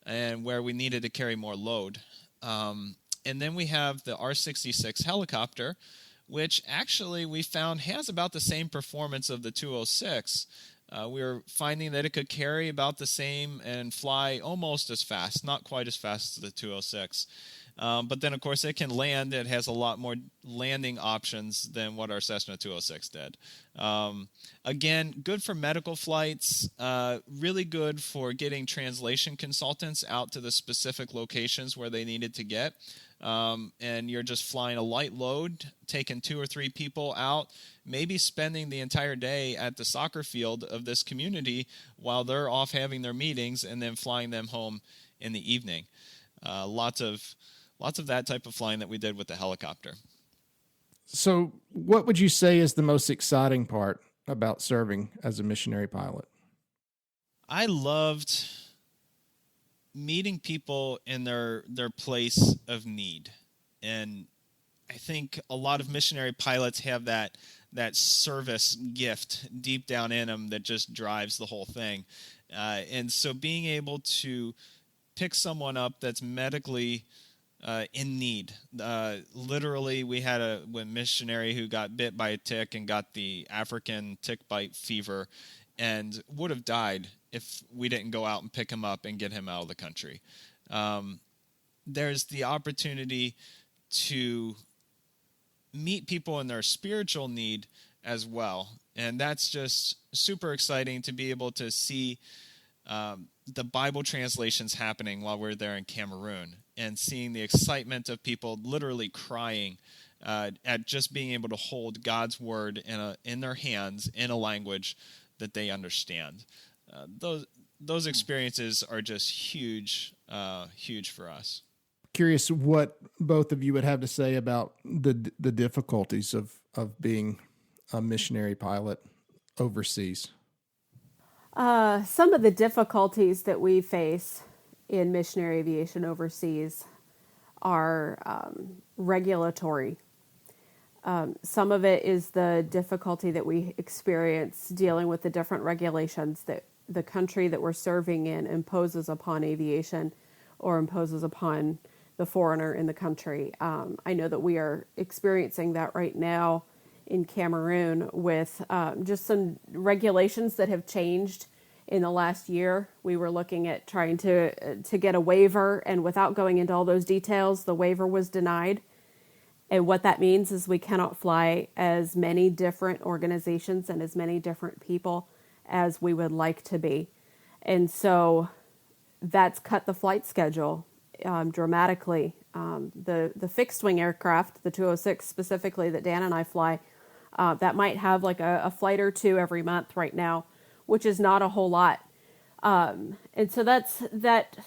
and where we needed to carry more load. And then we have the R66 Helicopter, which actually we found has about the same performance of the 206. We were finding that it could carry about the same and fly almost as fast, not quite as fast as the 206. But then, of course, it can land. It has a lot more landing options than what our Cessna 206 did. Again, good for medical flights, really good for getting translation consultants out to the specific locations where they needed to get. And you're just flying a light load, taking 2 or 3 people out, maybe spending the entire day at the soccer field of this community while they're off having their meetings, and then flying them home in the evening. Lots of that type of flying that we did with the helicopter. So what would you say is the most exciting part about serving as a missionary pilot? I loved meeting people in their place of need. And I think a lot of missionary pilots have that service gift deep down in them that just drives the whole thing. And so being able to pick someone up that's medically in need. Literally, we had a missionary who got bit by a tick and got the African tick bite fever and would have died if we didn't go out and pick him up and get him out of the country. There's the opportunity to meet people in their spiritual need as well. And that's just super exciting to be able to see the Bible translations happening while we're there in Cameroon, and seeing the excitement of people literally crying at just being able to hold God's word in their hands in a language that they understand. Those experiences are just huge for us. Curious what both of you would have to say about the difficulties of being a missionary pilot overseas. Some of the difficulties that we face in missionary aviation overseas are regulatory. Some of it is the difficulty that we experience dealing with the different regulations that the country that we're serving in imposes upon aviation or imposes upon the foreigner in the country. I know that we are experiencing that right now in Cameroon with just some regulations that have changed in the last year. We were looking at trying to get a waiver, and without going into all those details, the waiver was denied. And what that means is we cannot fly as many different organizations and as many different people as we would like to be. And so that's cut the flight schedule dramatically. The fixed wing aircraft, the 206 specifically that Dan and I fly, that might have like a flight or two every month right now, which is not a whole lot. And so that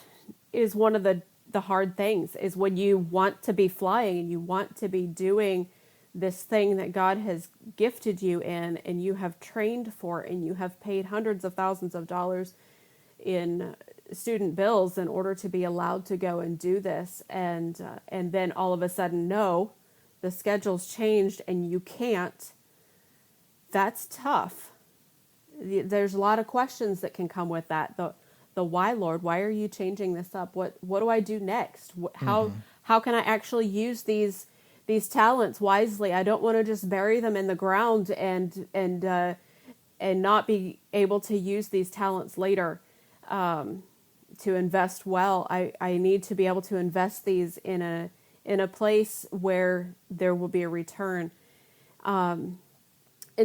is one of the hard things, is when you want to be flying and you want to be doing this thing that God has gifted you in, and you have trained for, and you have paid hundreds of thousands of dollars in student bills in order to be allowed to go and do this. And then all of a sudden, no, the schedule's changed and you can't. That's tough. There's a lot of questions that can come with that. The why, Lord, why are you changing this up? What do I do next? How can I actually use these talents wisely? I don't want to just bury them in the ground and not be able to use these talents later to invest well. I need to be able to invest these in a place where there will be a return. And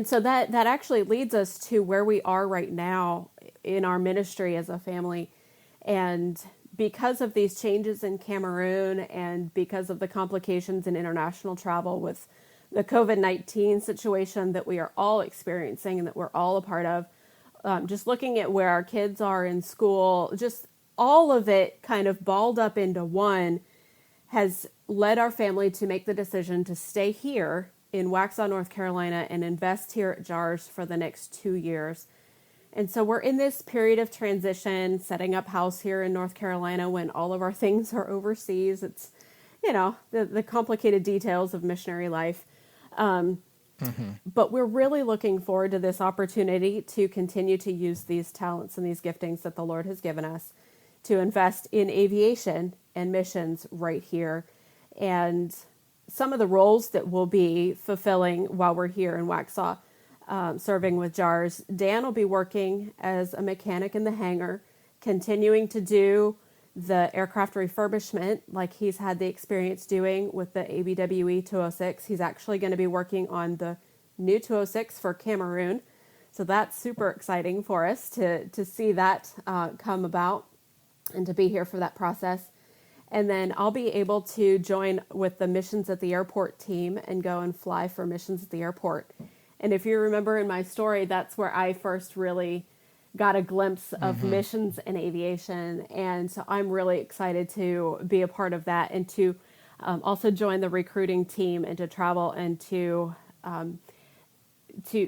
so that actually leads us to where we are right now in our ministry as a family. And because of these changes in Cameroon, and because of the complications in international travel with the COVID-19 situation that we are all experiencing and that we're all a part of, just looking at where our kids are in school, just all of it kind of balled up into one, has led our family to make the decision to stay here in Waxhaw, North Carolina, and invest here at JAARS for the next 2 years. And so we're in this period of transition, setting up house here in North Carolina when all of our things are overseas. It's, the complicated details of missionary life. But we're really looking forward to this opportunity to continue to use these talents and these giftings that the Lord has given us to invest in aviation and missions right here. And some of the roles that we'll be fulfilling while we're here in Waxhaw, serving with JAARS, Dan will be working as a mechanic in the hangar, continuing to do the aircraft refurbishment like he's had the experience doing with the ABWE 206. He's actually going to be working on the new 206 for Cameroon. So that's super exciting for us to see that come about and to be here for that process. And then I'll be able to join with the Missions at the Airport team and go and fly for Missions at the Airport. And if you remember in my story, that's where I first really got a glimpse of missions and aviation. And so I'm really excited to be a part of that, and to also join the recruiting team, and to travel and to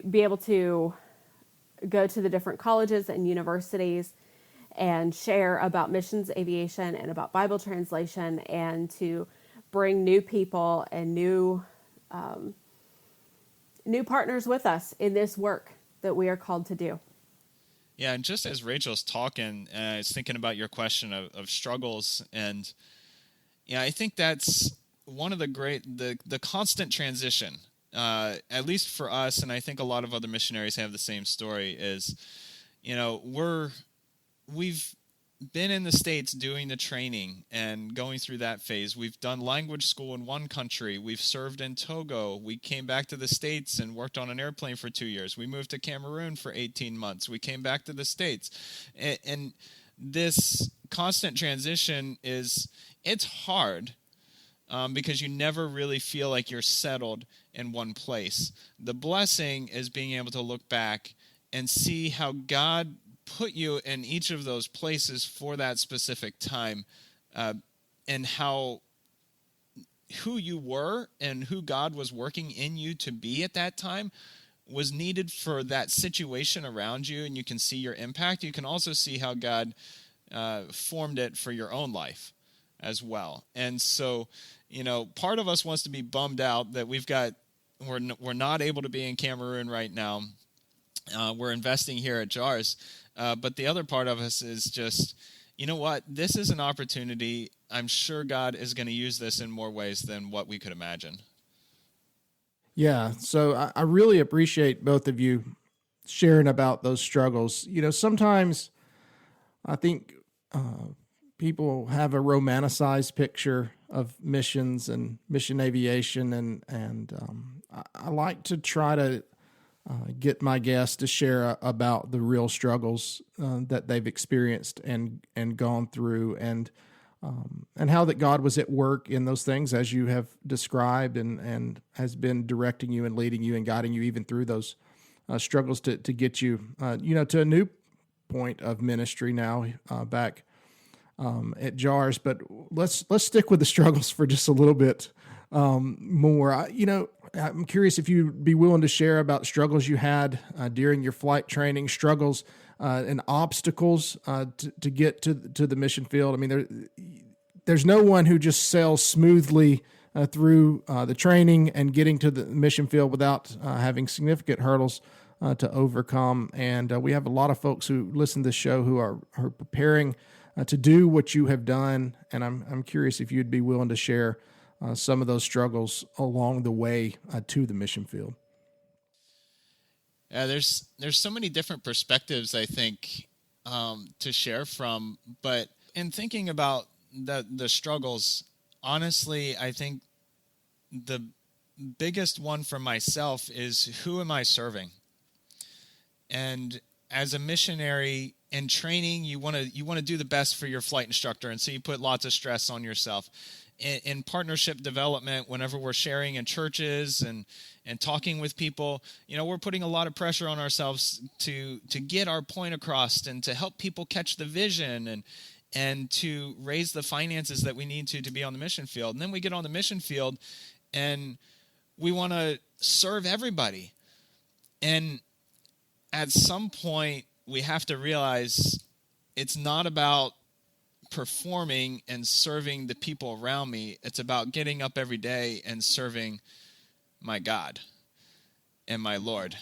be able to go to the different colleges and universities and share about missions aviation and about Bible translation, and to bring new people and new partners with us in this work that we are called to do. Yeah, and just as Rachel's talking, I was thinking about your question of struggles, and I think that's one of the constant transition, at least for us, and I think a lot of other missionaries have the same story, is, we're we've been in the States doing the training and going through that phase. We've done language school in one country. We've served in Togo. We came back to the States and worked on an airplane for 2 years. We moved to Cameroon for 18 months. We came back to the States. And this constant transition it's hard because you never really feel like you're settled in one place. The blessing is being able to look back and see how God put you in each of those places for that specific time, and who you were and who God was working in you to be at that time was needed for that situation around you, and you can see your impact. You can also see how God formed it for your own life as well. And so, part of us wants to be bummed out that we're not able to be in Cameroon right now. We're investing here at JAARS. But the other part of us is just, you know what? This is an opportunity. I'm sure God is going to use this in more ways than what we could imagine. Yeah, so I really appreciate both of you sharing about those struggles. Sometimes I think people have a romanticized picture of missions and mission aviation, and I like to try to get my guests to share about the real struggles that they've experienced and gone through, and how that God was at work in those things, as you have described, and has been directing you and leading you and guiding you even through those struggles to get you, to a new point of ministry now back at JAARS. But let's stick with the struggles for just a little bit more. I'm curious if you'd be willing to share about struggles you had during your flight training, struggles and obstacles to get to the mission field. I mean, there's no one who just sails smoothly through the training and getting to the mission field without having significant hurdles to overcome. And we have a lot of folks who listen to this show who are preparing to do what you have done. And I'm curious if you'd be willing to share some of those struggles along the way to the mission field. Yeah, there's so many different perspectives, I think, to share from. But in thinking about the struggles, honestly, I think the biggest one for myself is, who am I serving? And as a missionary in training, you want to do the best for your flight instructor, and so you put lots of stress on yourself. In partnership development, whenever we're sharing in churches and talking with people, we're putting a lot of pressure on ourselves to get our point across and to help people catch the vision and to raise the finances that we need to be on the mission field. And then we get on the mission field and we want to serve everybody. And at some point, we have to realize it's not about performing and serving the people around me. It's about getting up every day and serving my God and my Lord.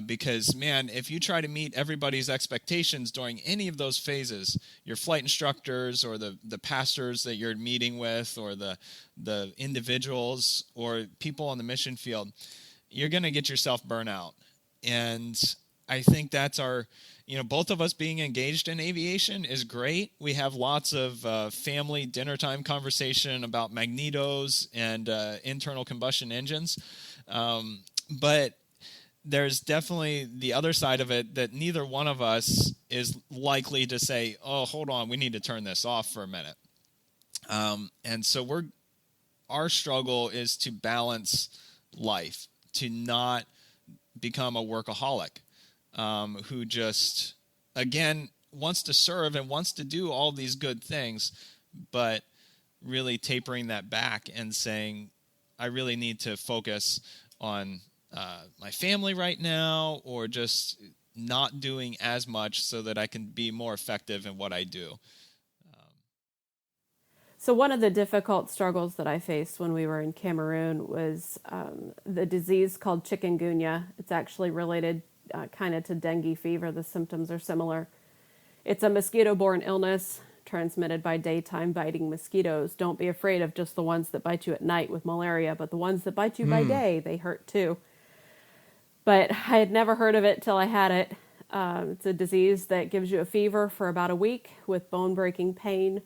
Because, man, if you try to meet everybody's expectations during any of those phases, your flight instructors or the pastors that you're meeting with, or the individuals or people on the mission field, you're going to get yourself burnt out. And I think that's both of us being engaged in aviation is great. We have lots of family dinner time conversation about magnetos and internal combustion engines. But there's definitely the other side of it that neither one of us is likely to say, oh, hold on, we need to turn this off for a minute. And so our struggle is to balance life, to not become a workaholic. Who just, again, wants to serve and wants to do all these good things, but really tapering that back and saying, I really need to focus on my family right now, or just not doing as much so that I can be more effective in what I do. So one of the difficult struggles that I faced when we were in Cameroon was the disease called Chikungunya. It's actually related kind of to dengue fever. The symptoms are similar. It's a mosquito-borne illness transmitted by daytime biting mosquitoes. Don't be afraid of just the ones that bite you at night with malaria, but the ones that bite you by day, they hurt too. But I had never heard of it till I had it. It's a disease that gives you a fever for about a week with bone-breaking pain,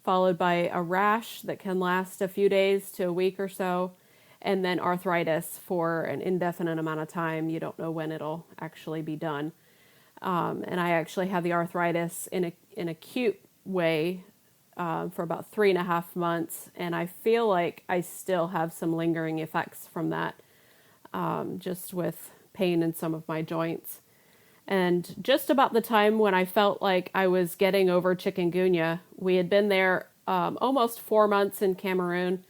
followed by a rash that can last a few days to a week or so, and then arthritis for an indefinite amount of time. You don't know when it'll actually be done. And I actually have the arthritis in an acute way for about 3.5 months, and I feel like I still have some lingering effects from that, just with pain in some of my joints. And just about the time when I felt like I was getting over chikungunya, we had been there almost 4 months in Cameroon,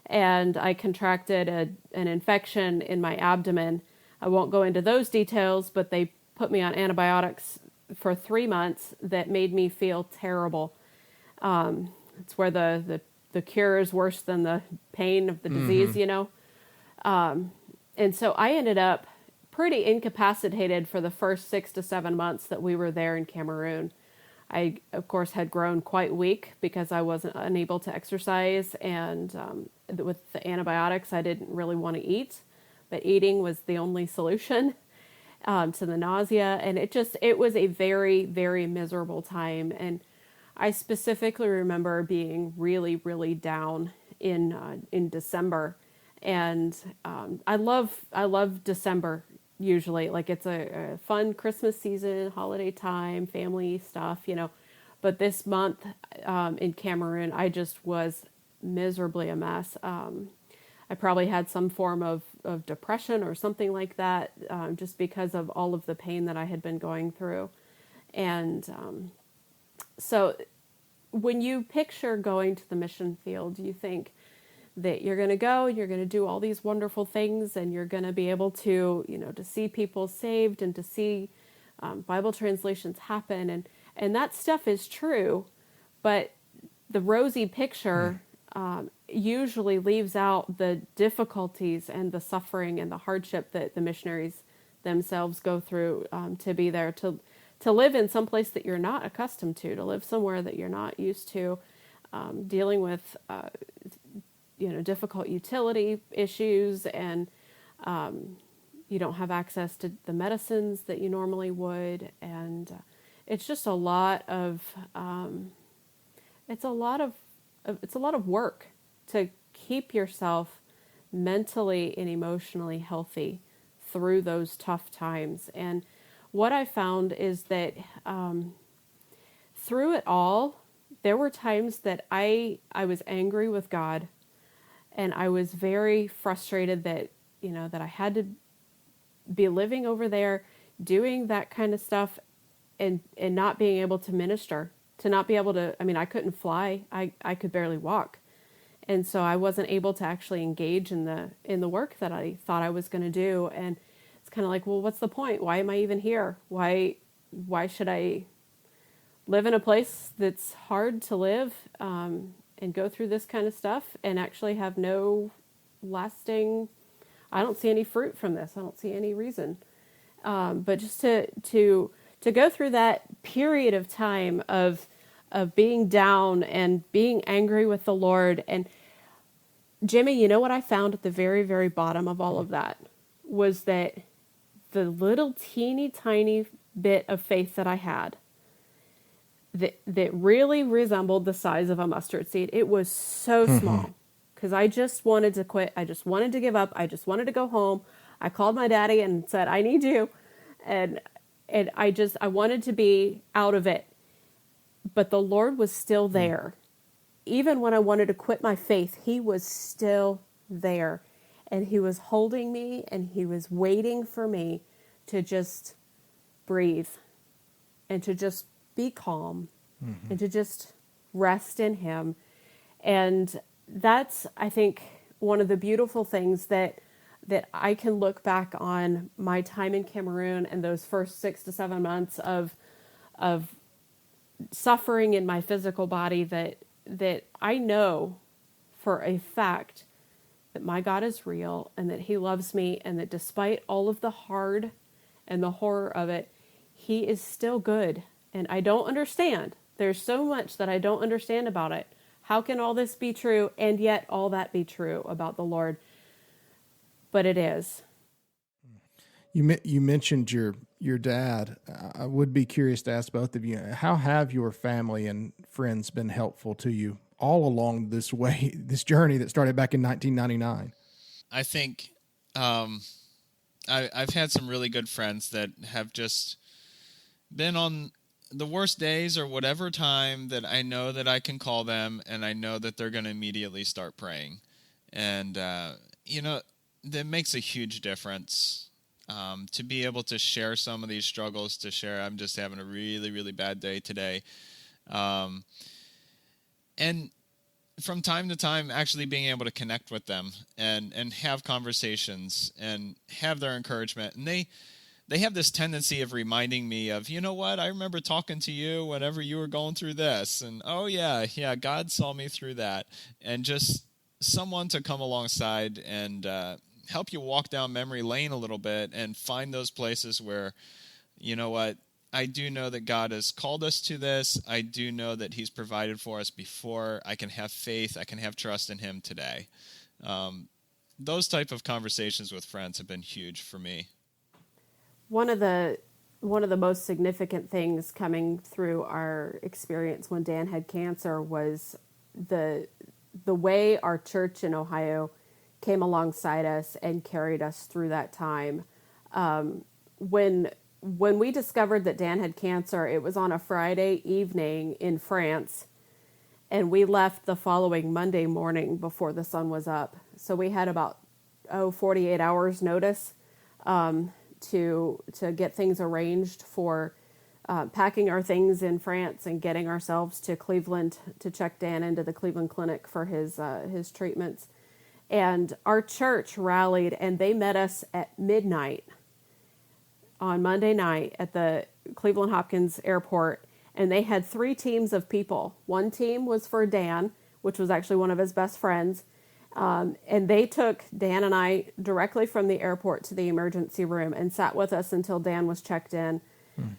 and I contracted an infection in my abdomen. I won't go into those details, but they put me on antibiotics for 3 months that made me feel terrible. It's where the cure is worse than the pain of the disease, you know. And so I ended up pretty incapacitated for the first 6 to 7 months that we were there in Cameroon. I, of course, had grown quite weak because I wasn't unable to exercise, and with the antibiotics, I didn't really want to eat, but eating was the only solution to the nausea, and it was a very, very miserable time. And I specifically remember being really, really down in December, and I love December. Usually, like, it's a fun Christmas season, holiday time, family stuff, you know. But this month in Cameroon, I just was miserably a mess. I probably had some form of depression or something like that, just because of all of the pain that I had been going through. And so when you picture going to the mission field, you think that you're going to go, you're going to do all these wonderful things, and you're going to be able to, you know, to see people saved and to see Bible translations happen. And that stuff is true, but the rosy picture usually leaves out the difficulties and the suffering and the hardship that the missionaries themselves go through to be there, to live in some place that you're not accustomed to live somewhere that you're not used to, dealing with difficult utility issues, and you don't have access to the medicines that you normally would, and it's just a lot of work to keep yourself mentally and emotionally healthy through those tough times. And what I found is that through it all, there were times that I was angry with God. And I was very frustrated that I had to be living over there, doing that kind of stuff, and not being able to minister, to not be able to, I couldn't fly. I could barely walk. And so I wasn't able to actually engage in the work that I thought I was going to do. And it's kind of like, well, what's the point? Why am I even here? Why should I live in a place that's hard to live, and go through this kind of stuff and actually have no lasting, I don't see any fruit from this. I don't see any reason. But just to go through that period of time of being down and being angry with the Lord. And Jimmy, you know what I found at the very, very bottom of all of that was that the little teeny tiny bit of faith that I had, that really resembled the size of a mustard seed. It was so small because I just wanted to quit. I just wanted to give up. I just wanted to go home. I called my daddy and said, I need you. And I wanted to be out of it. But the Lord was still there. Even when I wanted to quit my faith, He was still there. And He was holding me, and He was waiting for me to just breathe and to just be calm and to just rest in Him. And that's, I think, one of the beautiful things that I can look back on my time in Cameroon and those first 6 to 7 months of suffering in my physical body, that I know for a fact that my God is real and that He loves me, and that despite all of the hard and the horror of it, He is still good. And I don't understand. There's so much that I don't understand about it. How can all this be true and yet all that be true about the Lord? But it is. You mentioned your your dad, I would be curious to ask both of you, how have your family and friends been helpful to you all along this way, this journey that started back in 1999? I think I've had some really good friends that have just been on the worst days or whatever time that I know that I can call them and I know that they're going to immediately start praying. And, that makes a huge difference. To be able to share some of these struggles, to share, I'm just having a really, really bad day today. And from time to time, actually being able to connect with them and have conversations and have their encouragement. And they have this tendency of reminding me of, you know what, I remember talking to you whenever you were going through this. And, oh, yeah, God saw me through that. And just someone to come alongside and help you walk down memory lane a little bit and find those places where, you know what, I do know that God has called us to this. I do know that he's provided for us before. I can have faith. I can have trust in him today. Those type of conversations with friends have been huge for me. One of the most significant things coming through our experience when Dan had cancer was the way our church in Ohio came alongside us and carried us through that time. When we discovered that Dan had cancer, it was on a Friday evening in France, and we left the following Monday morning before the sun was up. So we had about 48 hours notice to get things arranged for packing our things in France and getting ourselves to Cleveland to check Dan into the Cleveland Clinic for his treatments. And our church rallied, and they met us at midnight on Monday night at the Cleveland Hopkins Airport, and they had 3 teams of people. One team was for Dan, which was actually one of his best friends, and they took Dan and I directly from the airport to the emergency room and sat with us until Dan was checked in.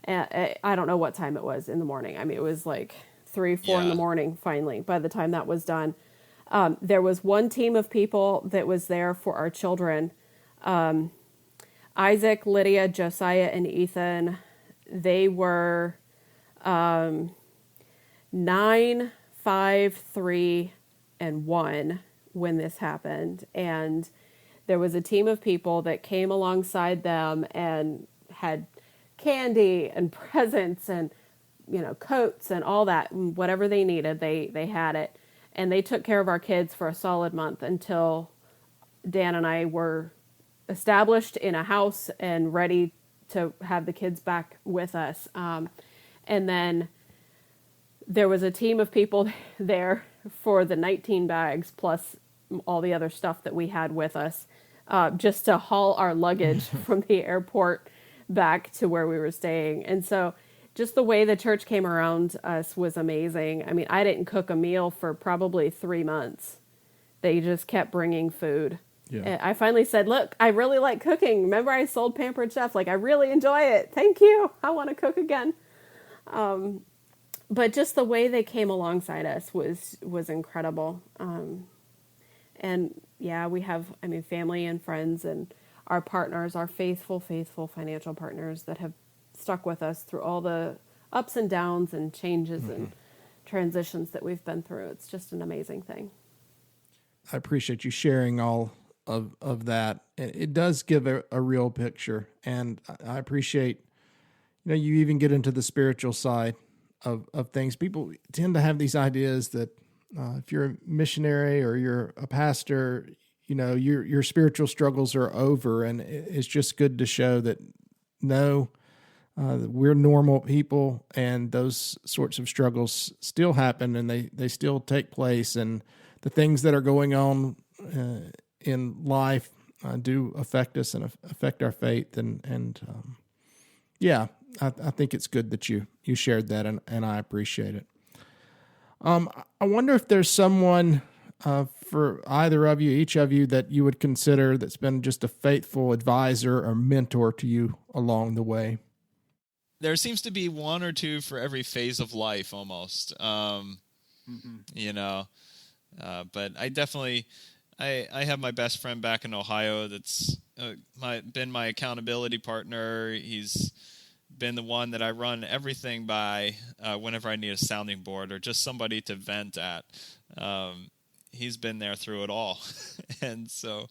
I don't know what time it was in the morning. I mean, it was like 3, 4 in the morning finally by the time that was done. There was one team of people that was there for our children. Isaac, Lydia, Josiah, and Ethan, they were 9, 5, 3, and 1 when this happened. And there was a team of people that came alongside them and had candy and presents and, coats and all that, whatever they needed, they had it. And they took care of our kids for a solid month until Dan and I were established in a house and ready to have the kids back with us. And then there was a team of people there for the 19 bags plus all the other stuff that we had with us, just to haul our luggage from the airport back to where we were staying. And so just the way the church came around us was amazing. I mean, I didn't cook a meal for probably 3 months. They just kept bringing food. Yeah. I finally said, look, I really like cooking. Remember I sold Pampered Chef? Like, I really enjoy it. Thank you. I want to cook again. But just the way they came alongside us was incredible. And yeah, we have, family and friends and our partners, our faithful financial partners that have stuck with us through all the ups and downs and changes and transitions that we've been through. It's just an amazing thing. I appreciate you sharing all of that. It does give a real picture. And I appreciate, you even get into the spiritual side of things. People tend to have these ideas that if you're a missionary or you're a pastor, your spiritual struggles are over. And it's just good to show that no, we're normal people and those sorts of struggles still happen and they still take place. And the things that are going on in life do affect us and affect our faith. I think it's good that you shared that, and I appreciate it. I wonder if there's someone for either of you, each of you, that you would consider that's been just a faithful advisor or mentor to you along the way. There seems to be one or two for every phase of life almost, but I definitely, I have my best friend back in Ohio that's been my accountability partner. He's been the one that I run everything by whenever I need a sounding board or just somebody to vent at. He's been there through it all. And so,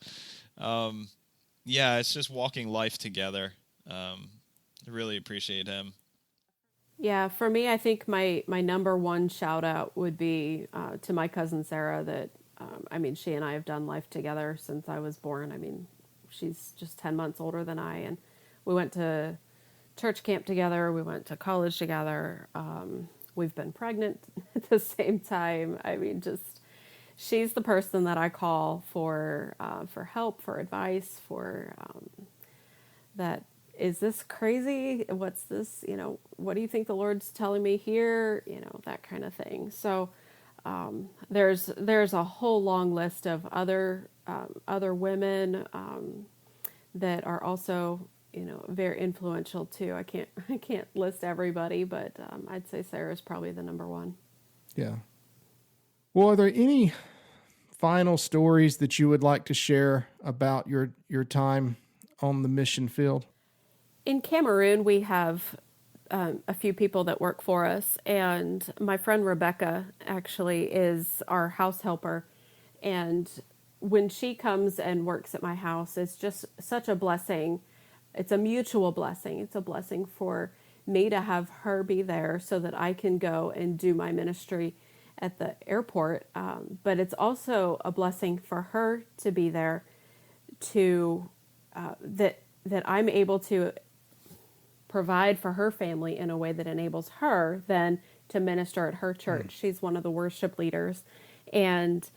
it's just walking life together. I really appreciate him. Yeah, for me, I think my number one shout out would be to my cousin Sarah that, she and I have done life together since I was born. She's just 10 months older than I, and we went to church camp together. We went to college together. We've been pregnant at the same time. She's the person that I call for help, for advice, for that. Is this crazy? What's this? What do you think the Lord's telling me here? That kind of thing. So there's a whole long list of other women that are also very influential too. I can't list everybody, but I'd say Sarah's probably the number one. Yeah. Well, are there any final stories that you would like to share about your time on the mission field? In Cameroon, we have a few people that work for us, and my friend Rebecca actually is our house helper. And when she comes and works at my house, it's just such a blessing. It's a mutual blessing. It's a blessing for me to have her be there so that I can go and do my ministry at the airport. But it's also a blessing for her to be there, to that I'm able to provide for her family in a way that enables her then to minister at her church. She's one of the worship leaders, and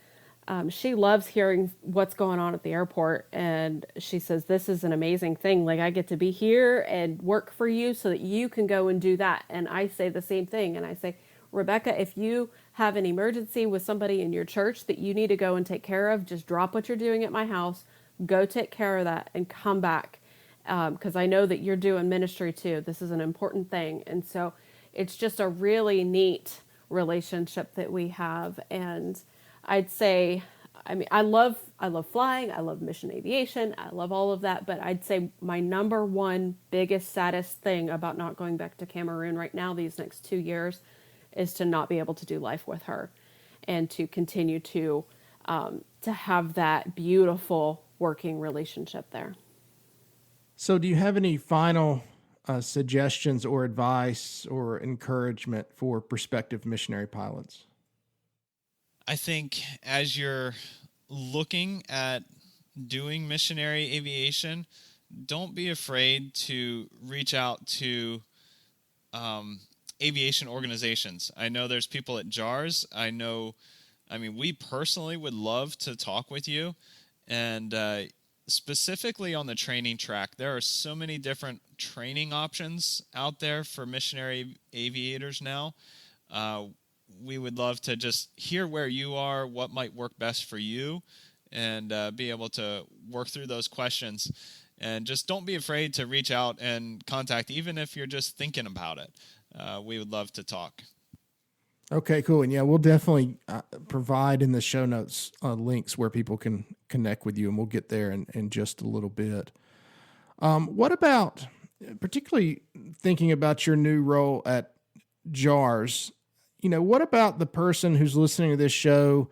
she loves hearing what's going on at the airport. And she says, this is an amazing thing. Like, I get to be here and work for you so that you can go and do that. And I say the same thing. And I say, Rebecca, if you have an emergency with somebody in your church that you need to go and take care of, just drop what you're doing at my house, go take care of that, and come back. Because I know that you're doing ministry too. This is an important thing. And so it's just a really neat relationship that we have. And I'd say, I love flying. I love mission aviation. I love all of that. But I'd say my number one biggest, saddest thing about not going back to Cameroon right now, these next 2 years, is to not be able to do life with her and to continue to have that beautiful working relationship there. So do you have any final suggestions or advice or encouragement for prospective missionary pilots? I think as you're looking at doing missionary aviation, don't be afraid to reach out to aviation organizations. I know there's people at JAARS. We personally would love to talk with you. And specifically on the training track, there are so many different training options out there for missionary aviators now. We would love to just hear where you are, what might work best for you, and be able to work through those questions. And just don't be afraid to reach out and contact, even if you're just thinking about it. We would love to talk. Okay, cool. And yeah, we'll definitely provide in the show notes links where people can connect with you, and we'll get there in just a little bit. What about, particularly thinking about your new role at JAARS, what about the person who's listening to this show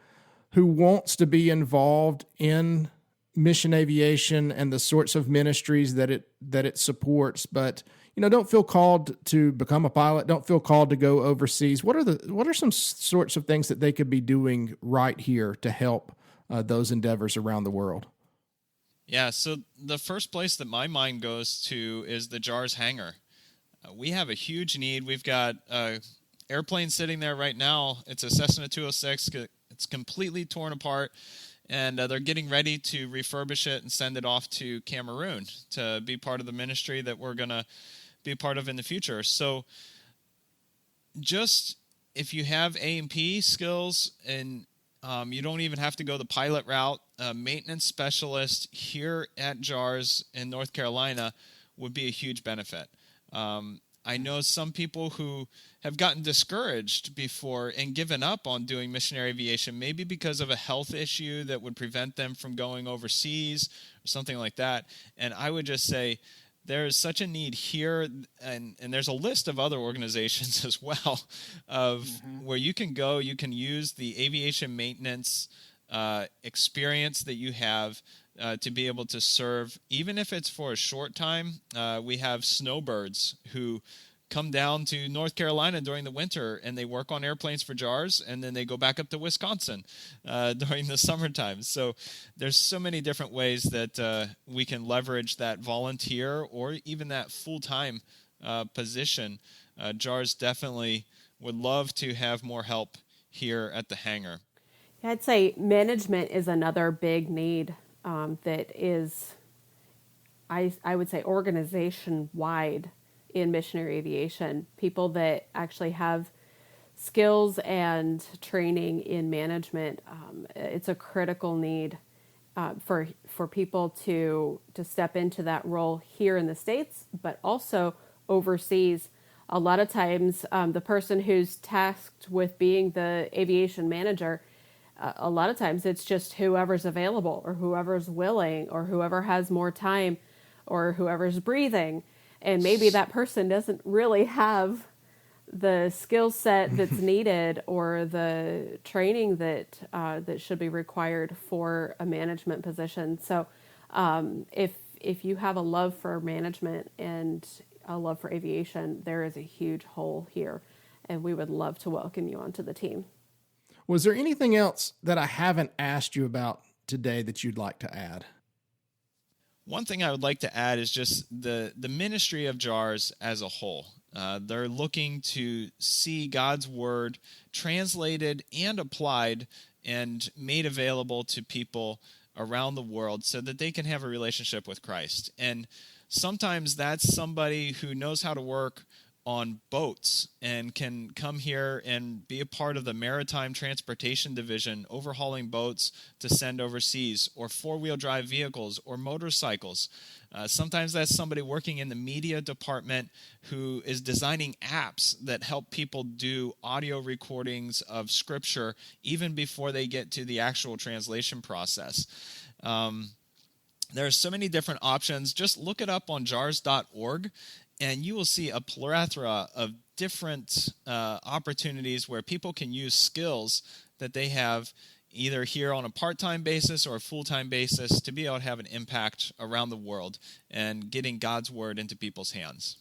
who wants to be involved in mission aviation and the sorts of ministries that it supports, but don't feel called to become a pilot, don't feel called to go overseas? What are some sorts of things that they could be doing right here to help those endeavors around the world? Yeah, so the first place that my mind goes to is the JAARS hangar. We have a huge need. We've got an airplane sitting there right now. It's a Cessna 206. It's completely torn apart, and they're getting ready to refurbish it and send it off to Cameroon to be part of the ministry that we're going to be part of in the future. So just if you have A&P skills and you don't even have to go the pilot route, a maintenance specialist here at JAARS in North Carolina would be a huge benefit. I know some people who have gotten discouraged before and given up on doing missionary aviation, maybe because of a health issue that would prevent them from going overseas or something like that. And I would just say there is such a need here, and there's a list of other organizations as well of where you can go, you can use the aviation maintenance experience that you have to be able to serve, even if it's for a short time. We have snowbirds who come down to North Carolina during the winter, and they work on airplanes for JAARS, and then they go back up to Wisconsin during the summertime. So there's so many different ways that we can leverage that volunteer or even that full-time position. JAARS definitely would love to have more help here at the hangar. I'd say management is another big need that is, I would say, organization-wide in missionary aviation. People that actually have skills and training in management. It's a critical need for people to step into that role here in the States, but also overseas. A lot of times, the person who's tasked with being the aviation manager, a lot of times it's just whoever's available or whoever's willing or whoever has more time or whoever's breathing. And maybe that person doesn't really have the skill set that's needed or the training that should be required for a management position. So if you have a love for management and a love for aviation, there is a huge hole here, and we would love to welcome you onto the team. Was there anything else that I haven't asked you about today that you'd like to add? One thing I would like to add is just the ministry of JAARS as a whole. They're looking to see God's word translated and applied and made available to people around the world so that they can have a relationship with Christ. And sometimes that's somebody who knows how to work on boats and can come here and be a part of the maritime transportation division, overhauling boats to send overseas, or four-wheel drive vehicles or motorcycles. Sometimes that's somebody working in the media department who is designing apps that help people do audio recordings of scripture even before they get to the actual translation process. There are so many different options. Just look it up on JAARS.org, and you will see a plethora of different opportunities where people can use skills that they have either here on a part-time basis or a full-time basis to be able to have an impact around the world and getting God's word into people's hands.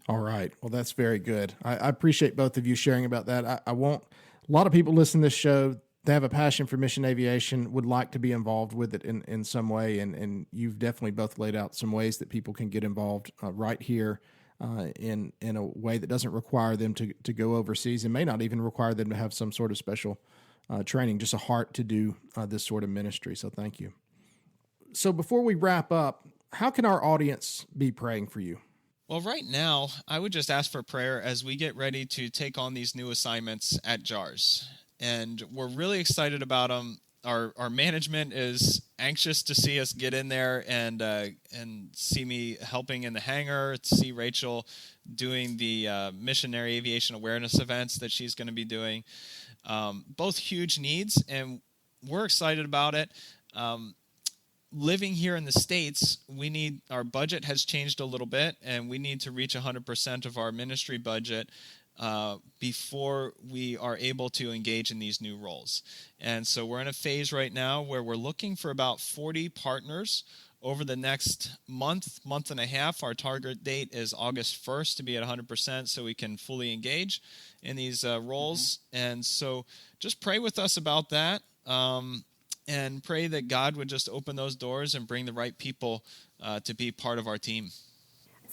All right. Well, that's very good. I appreciate both of you sharing about that. A lot of people listen to this show, they have a passion for mission aviation, would like to be involved with it in some way, and you've definitely both laid out some ways that people can get involved right here in a way that doesn't require them to go overseas and may not even require them to have some sort of special training, just a heart to do this sort of ministry. So thank you. So before we wrap up, how can our audience be praying for you? Well, right now, I would just ask for prayer as we get ready to take on these new assignments at JAARS. And we're really excited about them. Our management is anxious to see us get in there and see me helping in the hangar, to see Rachel doing the missionary aviation awareness events that she's going to be doing. Both huge needs, and we're excited about it. Living here in the States, our budget has changed a little bit, and we need to reach 100% of our ministry budget before we are able to engage in these new roles. And so we're in a phase right now where we're looking for about 40 partners over the next month and a half. Our target date is August 1st to be at 100% so we can fully engage in these roles. And so just pray with us about that, and pray that God would just open those doors and bring the right people to be part of our team.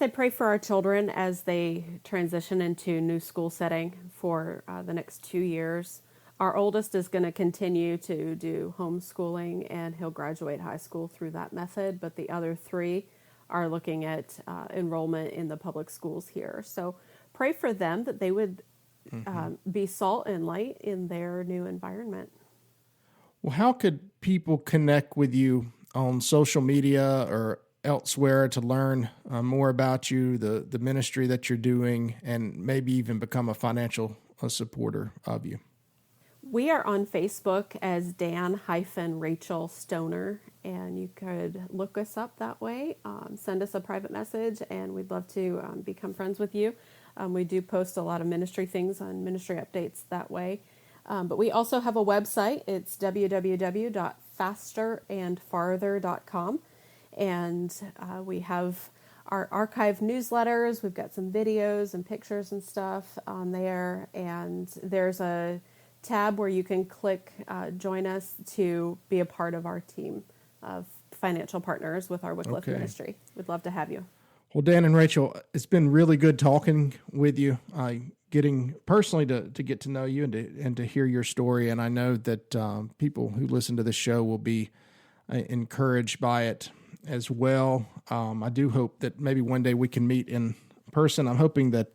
I pray for our children as they transition into new school setting for the next 2 years. Our oldest is going to continue to do homeschooling, and he'll graduate high school through that method, but the other three are looking at enrollment in the public schools here. So pray for them that they would be salt and light in their new environment. Well, how could people connect with you on social media or elsewhere to learn more about you, the ministry that you're doing, and maybe even become a financial supporter of you? We are on Facebook as Dan-Rachael Stoner, and you could look us up that way. Send us a private message, and we'd love to become friends with you. We do post a lot of ministry things on ministry updates that way. But we also have a website. It's www.fasterandfarther.com. And we have our archived newsletters. We've got some videos and pictures and stuff on there. And there's a tab where you can click join us to be a part of our team of financial partners with our Wycliffe ministry. We'd love to have you. Well, Dan and Rachel, it's been really good talking with you, getting personally to get to know you and to hear your story. And I know that people who listen to this show will be encouraged by it as well. I do hope that maybe one day we can meet in person. I'm hoping that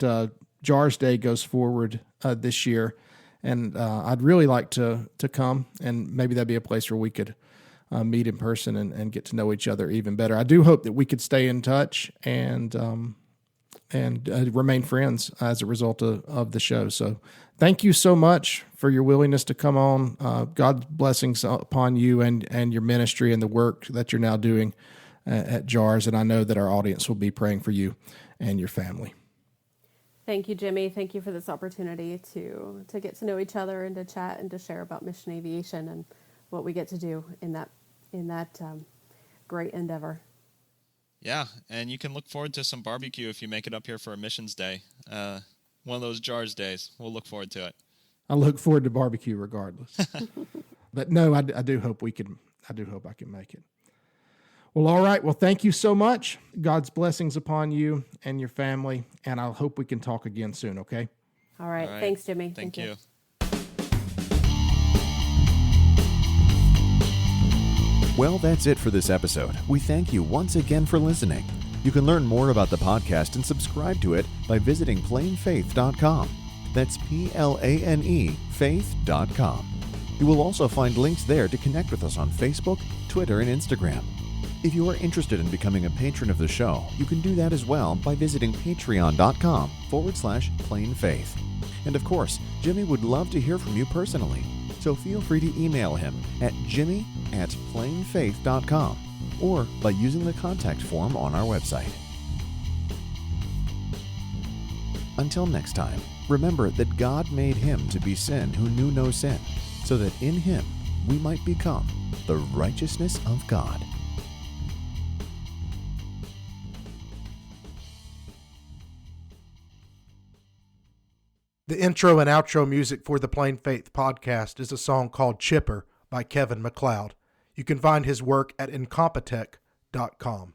JAARS Day goes forward this year. And I'd really like to come, and maybe that'd be a place where we could meet in person and get to know each other even better. I do hope that we could stay in touch and remain friends as a result of the show. So thank you so much for your willingness to come on. God's blessings upon you and your ministry and the work that you're now doing at JAARS. And I know that our audience will be praying for you and your family. Thank you, Jimmy. Thank you for this opportunity to get to know each other and to chat and to share about mission aviation and what we get to do in that great endeavor. Yeah, and you can look forward to some barbecue if you make it up here for a missions day. One of those JAARS days. We'll look forward to it. I look forward to barbecue regardless. But no, I do hope I can make it. Well, all right. Well, thank you so much. God's blessings upon you and your family, and I hope we can talk again soon, okay? All right. Thanks, Jimmy. Thank you. Well, that's it for this episode. We thank you once again for listening. You can learn more about the podcast and subscribe to it by visiting plainfaith.com. That's PLANE faith.com. You will also find links there to connect with us on Facebook, Twitter, and Instagram. If you are interested in becoming a patron of the show, you can do that as well by visiting patreon.com/plainfaith. And of course, Jimmy would love to hear from you personally. So feel free to email him at jimmy@plainfaith.com or by using the contact form on our website. Until next time, remember that God made him to be sin who knew no sin, so that in him we might become the righteousness of God. The intro and outro music for the Plain Faith podcast is a song called Chipper by Kevin MacLeod. You can find his work at incompetech.com.